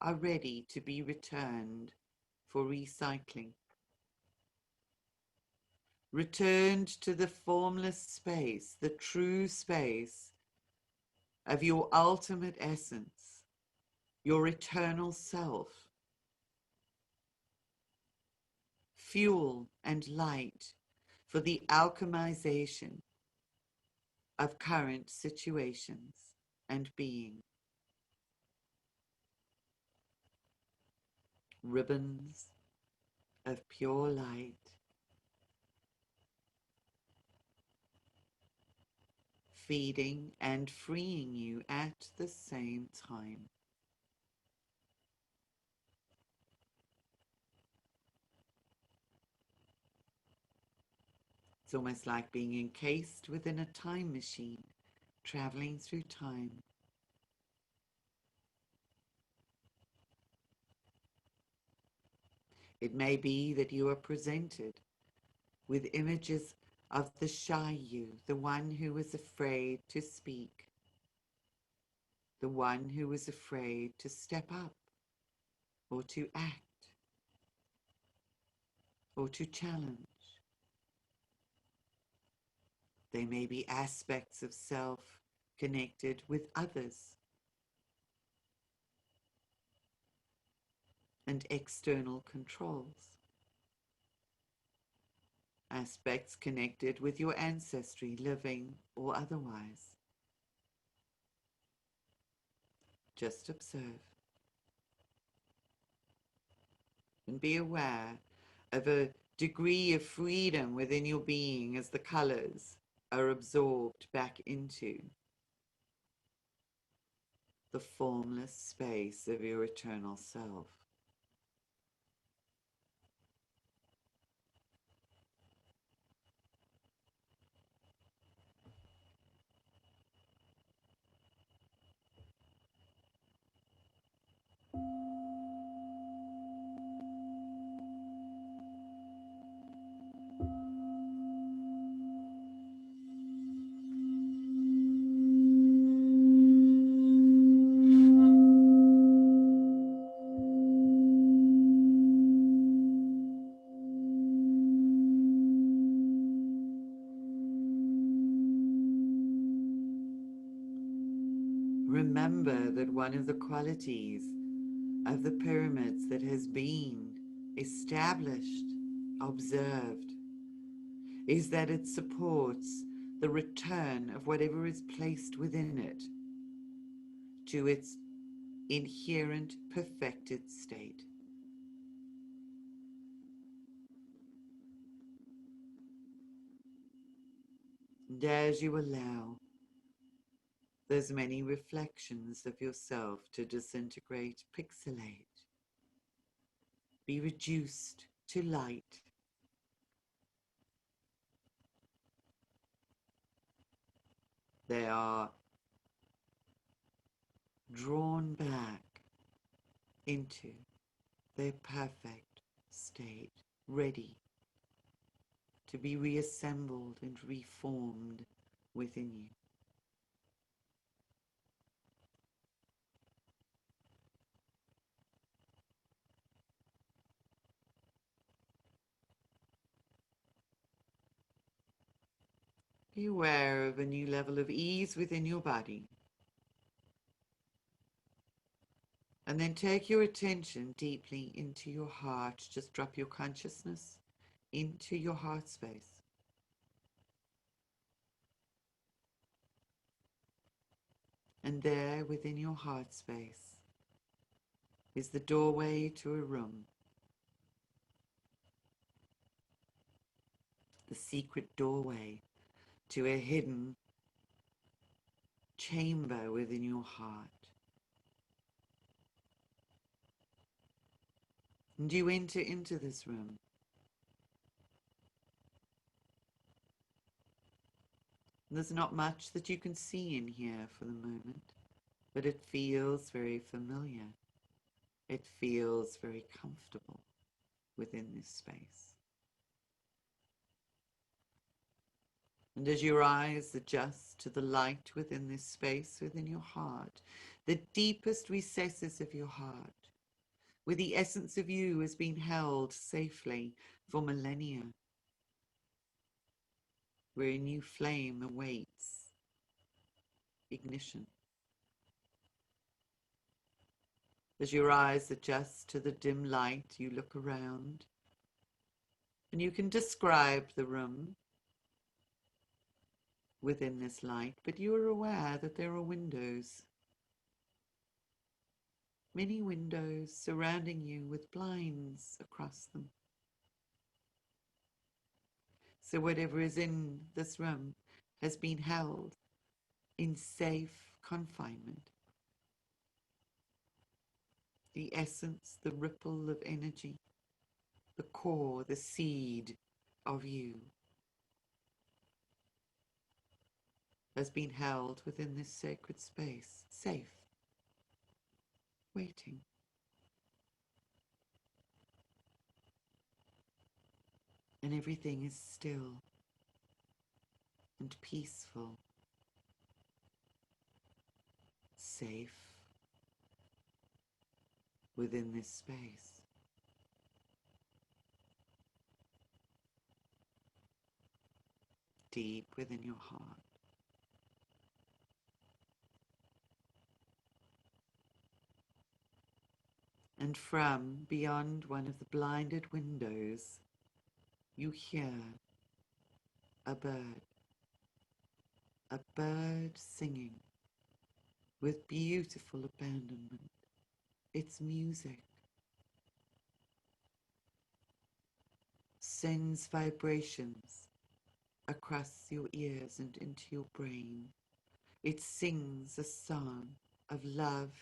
are ready to be returned for recycling. Returned to the formless space, the true space of your ultimate essence, your eternal self. Fuel and light for the alchemization of current situations and being. Ribbons of pure light, feeding and freeing you at the same time. It's almost like being encased within a time machine, traveling through time. It may be that you are presented with images of the shy you, the one who is afraid to speak, the one who is afraid to step up or to act or to challenge. They may be aspects of self connected with others and external controls. Aspects connected with your ancestry, living or otherwise. Just observe and be aware of a degree of freedom within your being as the colors are absorbed back into the formless space of your eternal self. remember that one of the qualities of the pyramids that has been established, observed, is that it supports the return of whatever is placed within it to its inherent perfected state. And as you allow those many reflections of yourself to disintegrate, pixelate, be reduced to light, they are drawn back into their perfect state, ready to be reassembled and reformed within you. Be aware of a new level of ease within your body. And then take your attention deeply into your heart. Just drop your consciousness into your heart space. And there within your heart space is the doorway to a room, the secret doorway to a hidden chamber within your heart. And you enter into this room. There's not much that you can see in here for the moment, but it feels very familiar. It feels very comfortable within this space. And as your eyes adjust to the light within this space, within your heart, the deepest recesses of your heart, where the essence of you has been held safely for millennia, where a new flame awaits ignition. As your eyes adjust to the dim light, you look around, and you can describe the room within this light, but you are aware that there are windows, many windows surrounding you with blinds across them. So whatever is in this room has been held in safe confinement. The essence, the ripple of energy, the core, the seed of you has been held within this sacred space, safe, waiting. And everything is still and peaceful, safe within this space. Deep within your heart. And from beyond one of the blinded windows, you hear a bird singing with beautiful abandonment. Its music sends vibrations across your ears and into your brain. It sings a song of love,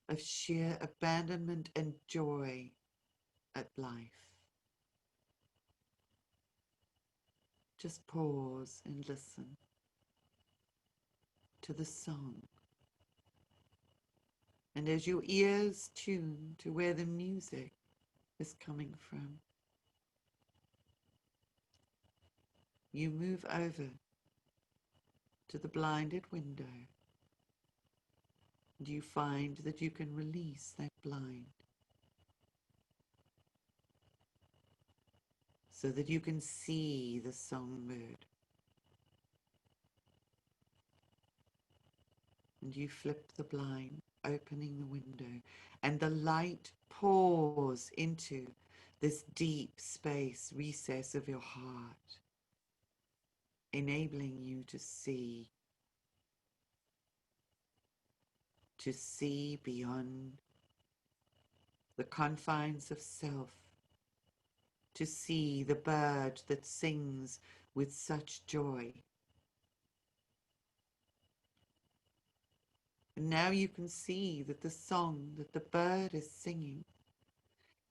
of sheer abandonment and joy at life. Just pause and listen to the song. And as your ears tune to where the music is coming from, you move over to the blinded window, and you find that you can release that blind so that you can see the songbird. And you flip the blind, opening the window, and the light pours into this deep space, recess of your heart, enabling you to see beyond the confines of self, to see the bird that sings with such joy. And now you can see that the song that the bird is singing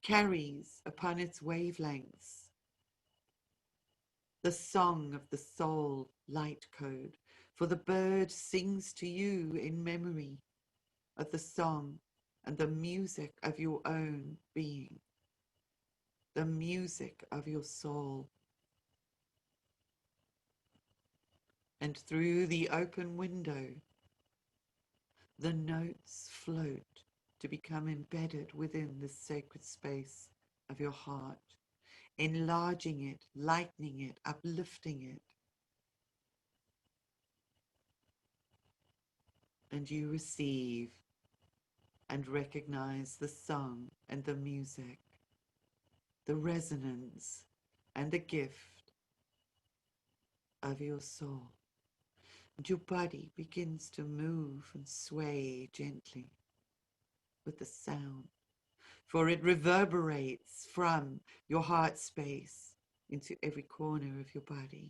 carries upon its wavelengths the song of the soul light code, for the bird sings to you in memory of the song and the music of your own being, the music of your soul. And through the open window, the notes float to become embedded within the sacred space of your heart, enlarging it, lightening it, uplifting it. And you receive and recognize the song and the music, the resonance and the gift of your soul. And your body begins to move and sway gently with the sound, for it reverberates from your heart space into every corner of your body,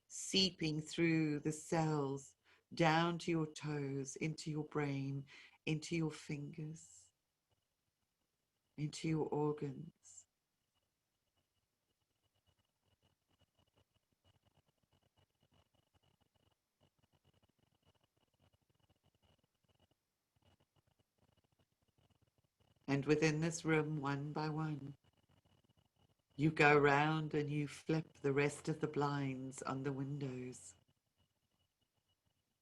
seeping through the cells down to your toes, into your brain, into your fingers, into your organs. And within this room, one by one, you go round and you flip the rest of the blinds on the windows.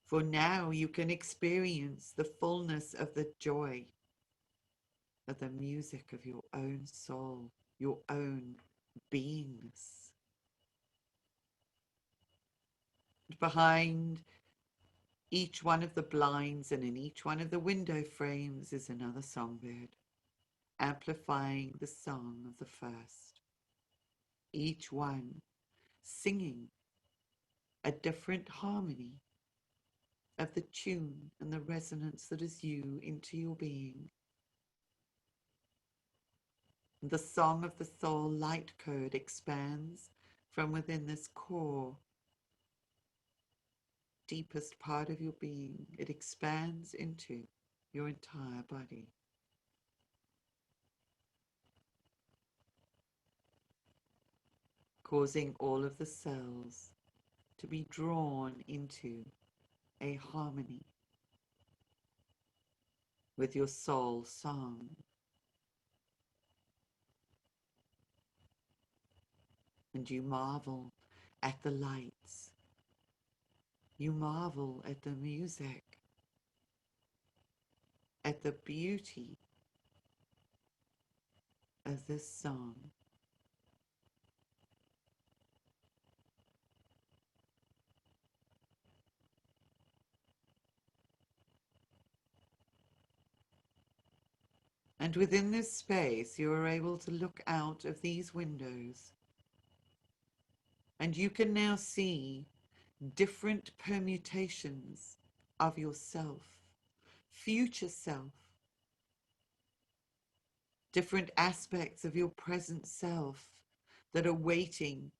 For now you can experience the fullness of the joy of the music of your own soul, your own beingness. Behind each one of the blinds and in each one of the window frames is another songbird, amplifying the song of the first. Each one singing a different harmony of the tune and the resonance that is you into your being. The song of the soul light code expands from within this core, deepest part of your being. It expands into your entire body, causing all of the cells to be drawn into a harmony with your soul song. And you marvel at the lights. You marvel at the music, at the beauty of this song. And within this space, you are able to look out of these windows, and you can now see different permutations of yourself, future self, different aspects of your present self that are waiting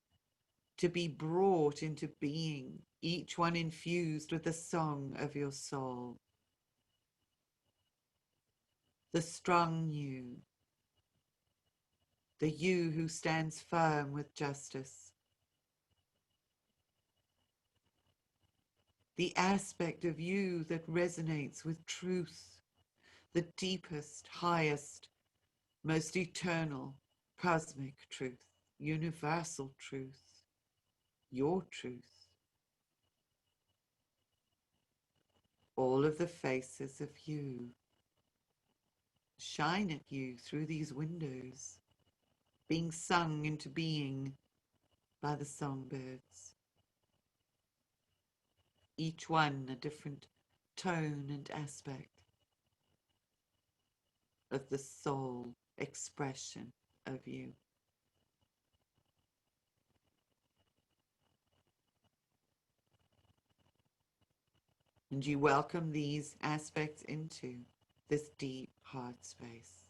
to be brought into being, each one infused with the song of your soul. The strong you, the you who stands firm with justice, the aspect of you that resonates with truth, the deepest, highest, most eternal, cosmic truth, universal truth, your truth. All of the faces of you shine at you through these windows, being sung into being by the songbirds. Each one a different tone and aspect of the soul expression of you. And you welcome these aspects into this deep heart space.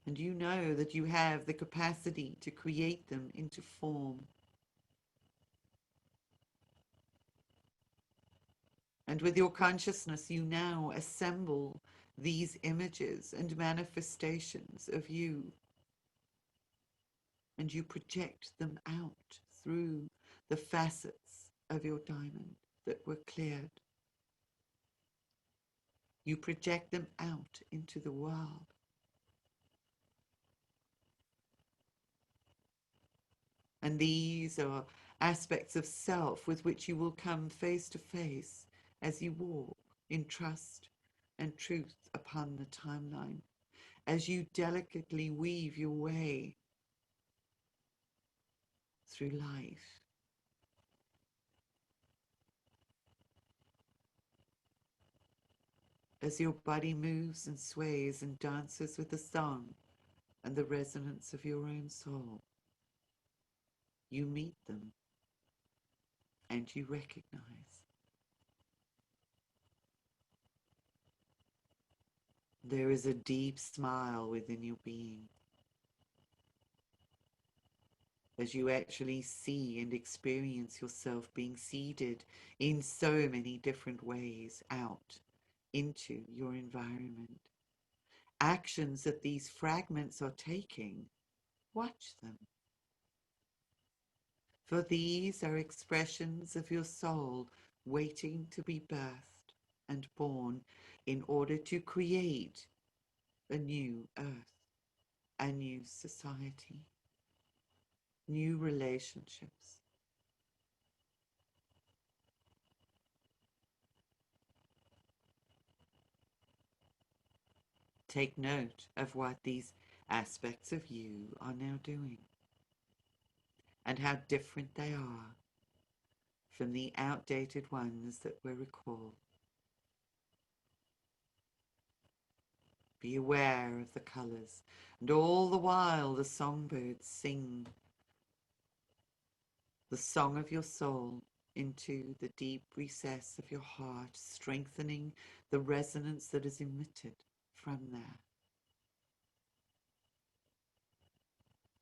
And you know that you have the capacity to create them into form. And with your consciousness, you now assemble these images and manifestations of you, and you project them out through the facets of your diamond that were cleared. You project them out into the world. And these are aspects of self with which you will come face to face as you walk in trust and truth upon the timeline, as you delicately weave your way through life. As your body moves and sways and dances with the song and the resonance of your own soul, you meet them and you recognize. There is a deep smile within your being as you actually see and experience yourself being seeded in so many different ways out into your environment. Actions that these fragments are taking, watch them. For these are expressions of your soul waiting to be birthed and born in order to create a new earth, a new society, new relationships. Take note of what these aspects of you are now doing and how different they are from the outdated ones that were recalled. Be aware of the colors, and all the while the songbirds sing the song of your soul into the deep recess of your heart, strengthening the resonance that is emitted from there.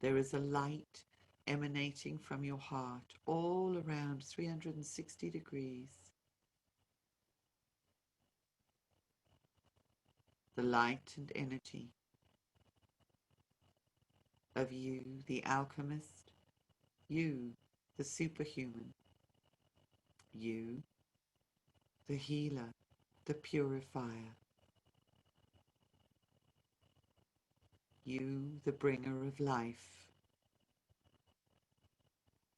There is a light emanating from your heart all around 360 degrees. The light and energy of you, the alchemist, you, the superhuman, you, the healer, the purifier, you, the bringer of life,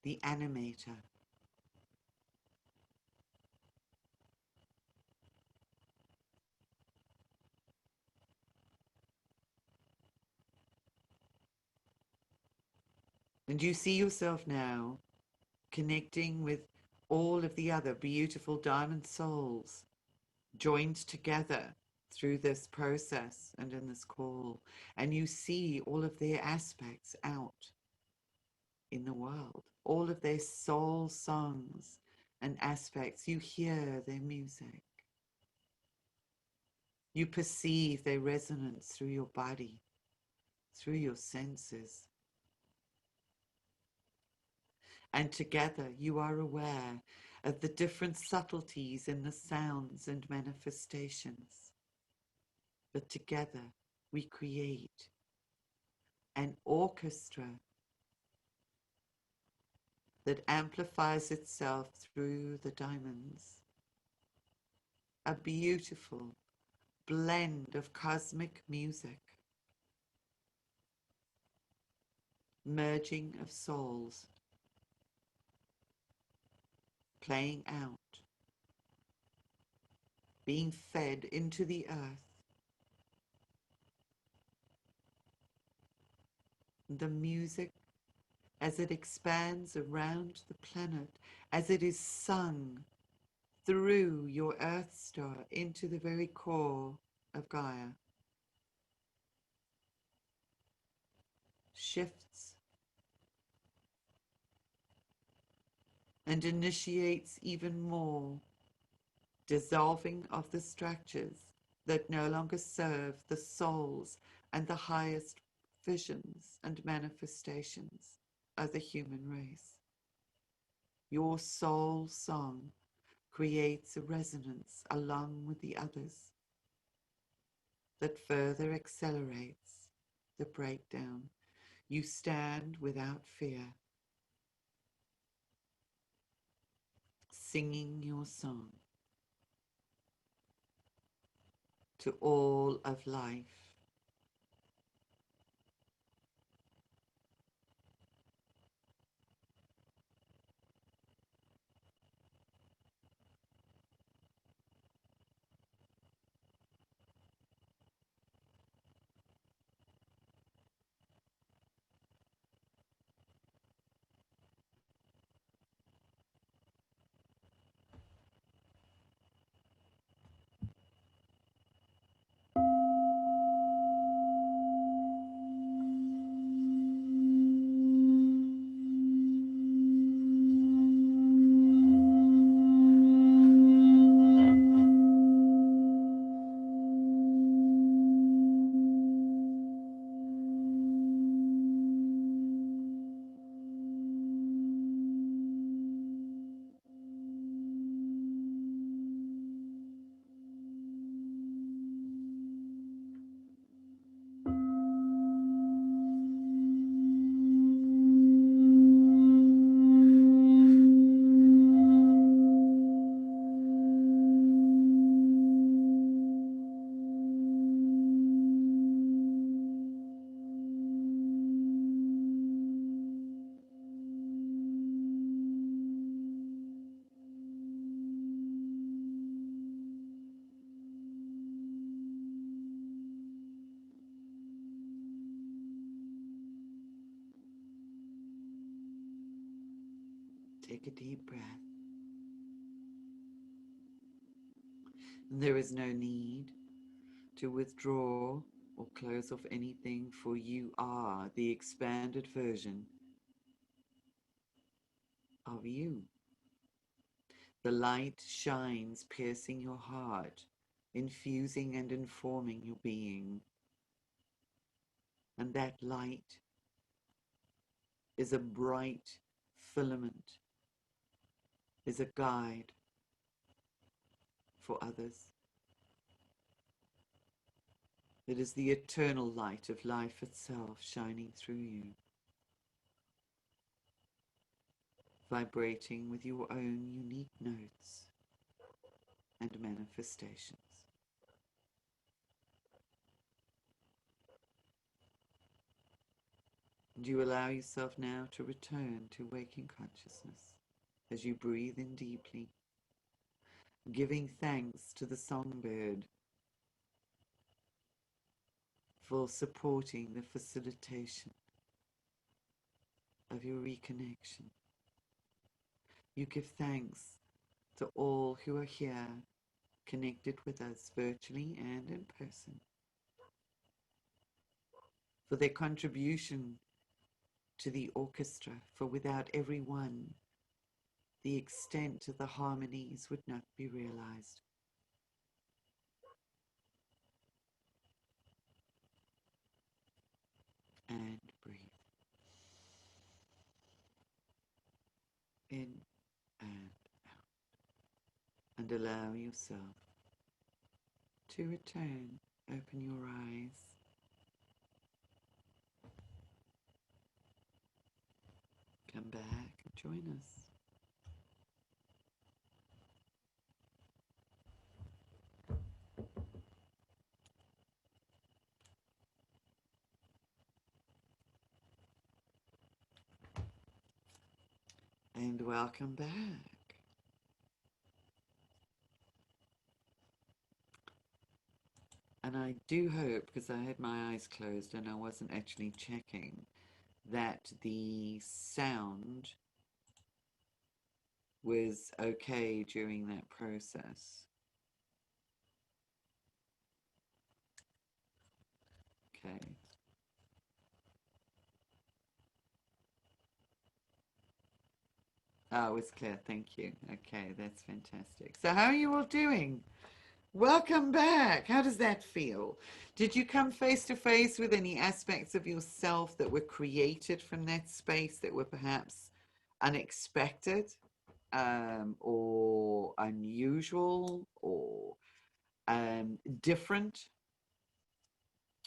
the animator. And you see yourself now connecting with all of the other beautiful diamond souls joined together through this process and in this call. And you see all of their aspects out in the world, all of their soul songs and aspects. You hear their music. You perceive their resonance through your body, through your senses. And together you are aware of the different subtleties in the sounds and manifestations. But together we create an orchestra that amplifies itself through the diamonds. A beautiful blend of cosmic music, merging of souls, playing out, being fed into the earth. The music as it expands around the planet, as it is sung through your Earth star into the very core of Gaia, shifts and initiates even more dissolving of the structures that no longer serve the souls and the highest visions and manifestations of the human race. Your soul song creates a resonance along with the others that further accelerates the breakdown. You stand without fear, singing your song to all of life. Take a deep breath. There is no need to withdraw or close off anything, for you are the expanded version of you. The light shines, piercing your heart, infusing and informing your being. And that light is a bright filament, is a guide for others. It is the eternal light of life itself shining through you, vibrating with your own unique notes and manifestations. And you allow yourself now to return to waking consciousness as you breathe in deeply, giving thanks to the songbird for supporting the facilitation of your reconnection. You give thanks to all who are here, connected with us virtually and in person, for their contribution to the orchestra, for without everyone, the extent of the harmonies would not be realized. And breathe. In and out. And allow yourself to return. Open your eyes. Come back and join us. And welcome back. And I do hope, because I had my eyes closed and I wasn't actually checking, that the sound was okay during that process. Okay. Oh, it's clear. Thank you. Okay, that's fantastic. So how are you all doing? Welcome back. How does that feel? Did you come face to face with any aspects of yourself that were created from that space that were perhaps unexpected, or unusual, or different?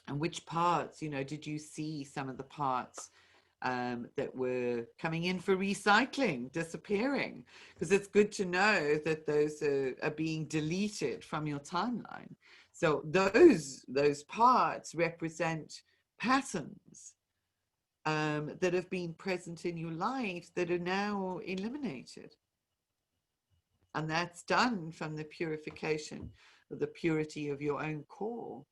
And which parts, did you see some of the parts that were coming in for recycling, disappearing? Because it's good to know that those are being deleted from your timeline. So those parts represent patterns that have been present in your life that are now eliminated. And that's done from the purification of the purity of your own core.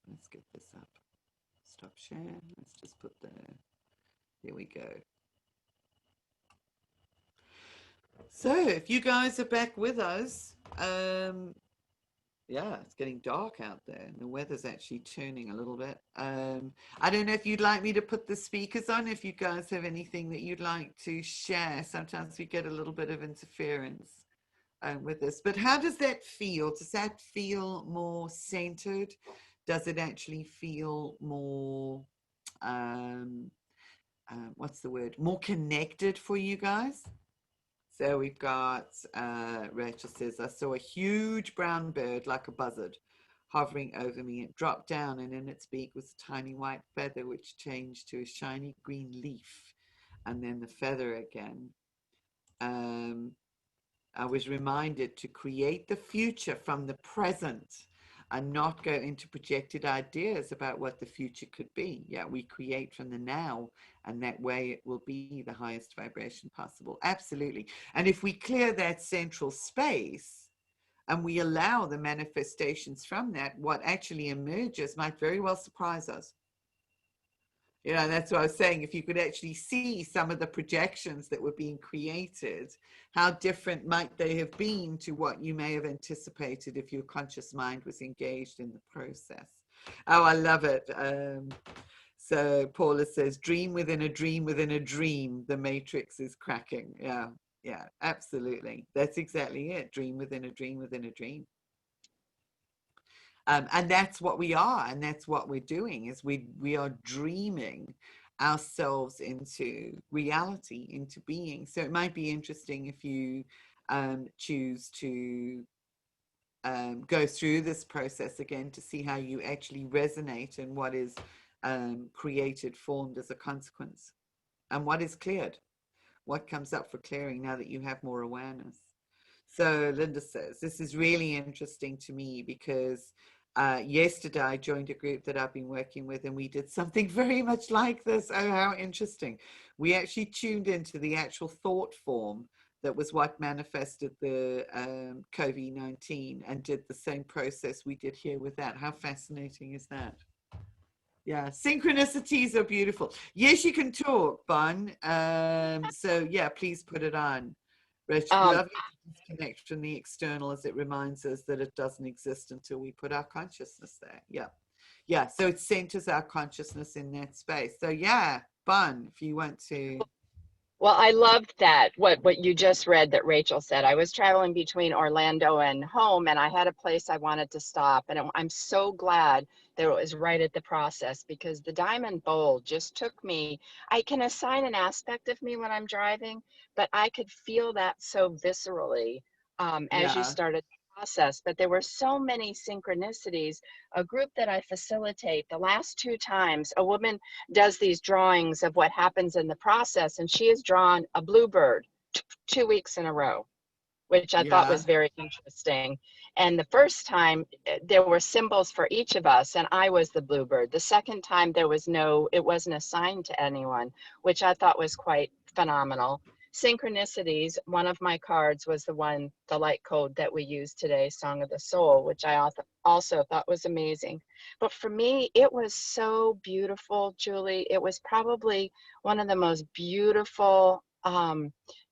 Let's get this up. Stop share. Let's just put there we go. So if you guys are back with us, yeah, it's getting dark out there and the weather's actually turning a little bit. I don't know if you'd like me to put the speakers on, if you guys have anything that you'd like to share. Sometimes we get a little bit of interference with this, but how does that feel? Does that feel more centered? Does it actually feel more, what's the word, more connected for you guys? So we've got, Rachel says, I saw a huge brown bird like a buzzard hovering over me. It dropped down and in its beak was a tiny white feather which changed to a shiny green leaf and then the feather again. I was reminded to create the future from the present and not go into projected ideas about what the future could be. Yeah, we create from the now, and that way it will be the highest vibration possible. Absolutely. And if we clear that central space and we allow the manifestations from that, what actually emerges might very well surprise us. That's what I was saying. If you could actually see some of the projections that were being created, how different might they have been to what you may have anticipated if your conscious mind was engaged in the process. Oh, I love it. So Paula says, dream within a dream within a dream. The matrix is cracking. Yeah, absolutely. That's exactly it. Dream within a dream within a dream. And that's what we are, and that's what we're doing, is we are dreaming ourselves into reality, into being. So it might be interesting if you choose to go through this process again to see how you actually resonate and what is created, formed as a consequence, and what is cleared, what comes up for clearing now that you have more awareness. So Linda says, this is really interesting to me because yesterday I joined a group that I've been working with and we did something very much like this. Oh, how interesting. We actually tuned into the actual thought form that was what manifested the COVID-19 and did the same process we did here with that. How fascinating is that? Yeah, synchronicities are beautiful. Yes, you can talk, Bon. So yeah, please put it on. Rich, lovely to disconnect from the external as it reminds us that it doesn't exist until we put our consciousness there. Yeah. So it centers our consciousness in that space. So yeah, Bon, if you want to. Well, I loved that, what you just read that Rachel said. I was traveling between Orlando and home, and I had a place I wanted to stop. And I'm so glad that it was right at the process, because the Diamond Bowl just took me. I can assign an aspect of me when I'm driving, but I could feel that so viscerally as you Yeah. started the process. But there were so many synchronicities. A group that I facilitate, the last 2 times, a woman does these drawings of what happens in the process, and she has drawn a bluebird 2 weeks in a row, which I thought Yeah. was very interesting. And the first time there were symbols for each of us, and I was the bluebird. The second time it wasn't assigned to anyone, which I thought was quite phenomenal. synchronicities, one of my cards was the light code that we used today, Song of the Soul, which I also thought was amazing. But for me, it was so beautiful, Julie. It was probably one of the most beautiful,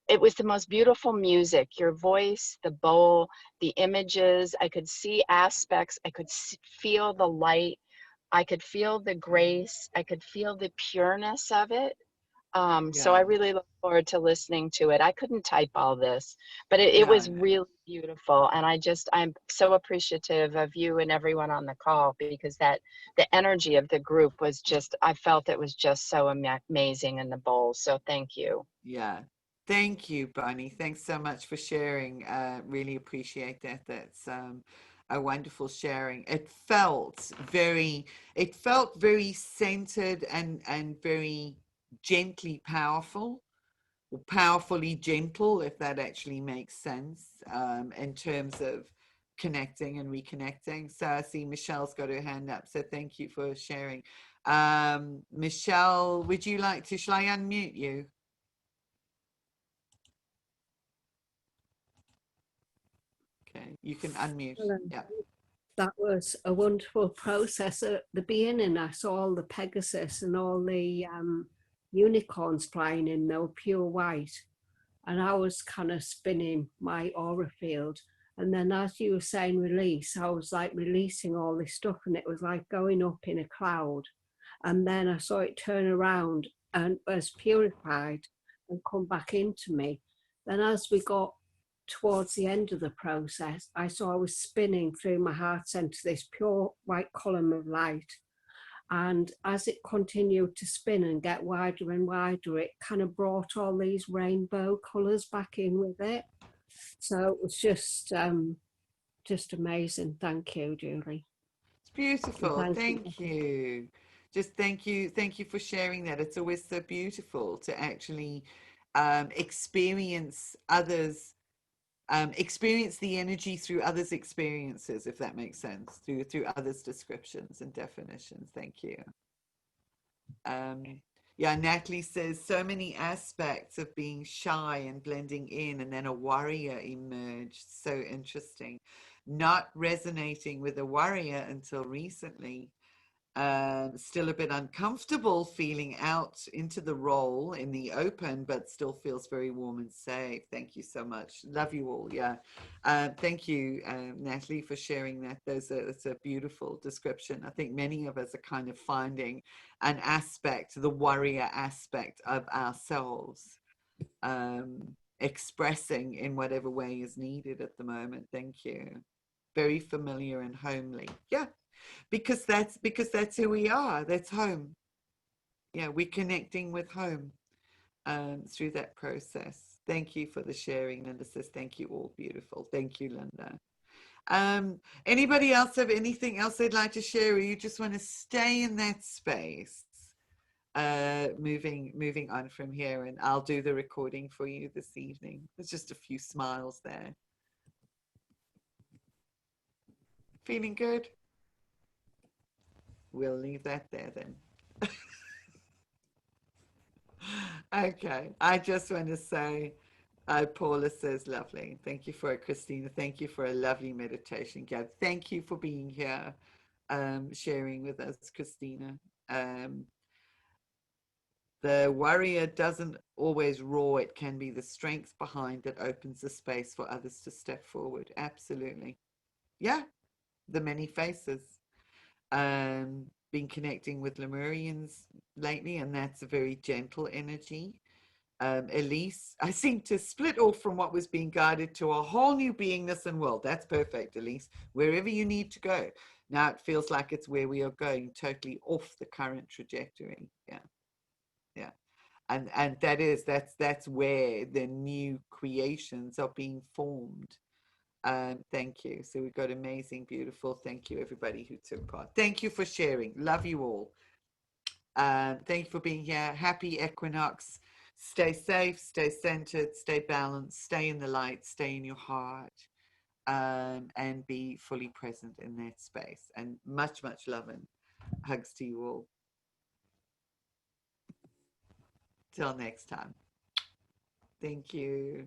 it was the most beautiful music. Your voice, the bowl, the images, I could see aspects, I could feel the light, I could feel the grace, I could feel the pureness of it. So I Yeah. really look forward to listening to it. I couldn't type all this, but it No, was no. really beautiful. And I'm so appreciative of you and everyone on the call, because the energy of the group was just, I felt it was just so amazing in the bowl. So thank you. Yeah. Thank you, Bonnie. Thanks so much for sharing. Really appreciate that. That's a wonderful sharing. It felt very centered and very gently powerful, or powerfully gentle, if that actually makes sense, in terms of connecting and reconnecting. So I see Michelle's got her hand up. So thank you for sharing. Michelle, would you like to, shall I unmute you? Okay, you can unmute. Well, Yeah. that was a wonderful process. At the beginning, I saw all the Pegasus and all the unicorns flying in. They were pure white. And I was kind of spinning my aura field. And then as you were saying release, I was like releasing all this stuff, and it was like going up in a cloud. And then I saw it turn around and was purified and come back into me. Then as we got towards the end of the process, I saw I was spinning through my heart center, this pure white column of light. And as it continued to spin and get wider and wider, it kind of brought all these rainbow colors back in with it. So it was just amazing. Thank you, Julie. It's beautiful. Thank you. Thank you. Just thank you. Thank you for sharing that. It's always so beautiful to actually experience others, experience the energy through others' experiences, if that makes sense, through others' descriptions and definitions. Thank you. Yeah, Natalie says so many aspects of being shy and blending in, and then a warrior emerged. So interesting. Not resonating with a warrior until recently. Still a bit uncomfortable feeling out into the role in the open, but still feels very warm and safe. Thank you so much. Love you all. Yeah. Thank you, Natalie, for sharing that. It's a beautiful description. I think many of us are kind of finding an aspect, the warrior aspect of ourselves, expressing in whatever way is needed at the moment. Thank you. Very familiar and homely. Yeah, because that's who we are. That's home. Yeah, we're connecting with home through that process. Thank you for the sharing. Linda says thank you all. Beautiful. Thank you, Linda. Anybody else have anything else they'd like to share, or you just want to stay in that space? Moving on from here, and I'll do the recording for you this evening. There's just a few smiles there. Feeling good? We'll leave that there then. Okay, I just want to say, Paula says, lovely. Thank you for it, Christina. Thank you for a lovely meditation, Gab. Thank you for being here, sharing with us, Christina. The warrior doesn't always roar. It can be the strength behind that opens the space for others to step forward. Absolutely. Yeah, the many faces. Been connecting with Lemurians lately, and that's a very gentle energy. Elise, I seem to split off from what was being guided to a whole new beingness and world. That's perfect, Elise. Wherever you need to go. Now it feels like it's where we are going, totally off the current trajectory. Yeah. Yeah. And that's where the new creations are being formed. Thank you. So we've got amazing, beautiful. Thank you, everybody who took part. Thank you for sharing. Love you all. Thank you for being here. Happy Equinox. Stay safe, stay centered, stay balanced, stay in the light, stay in your heart, and be fully present in that space. And much, much love and hugs to you all. Till next time. Thank you.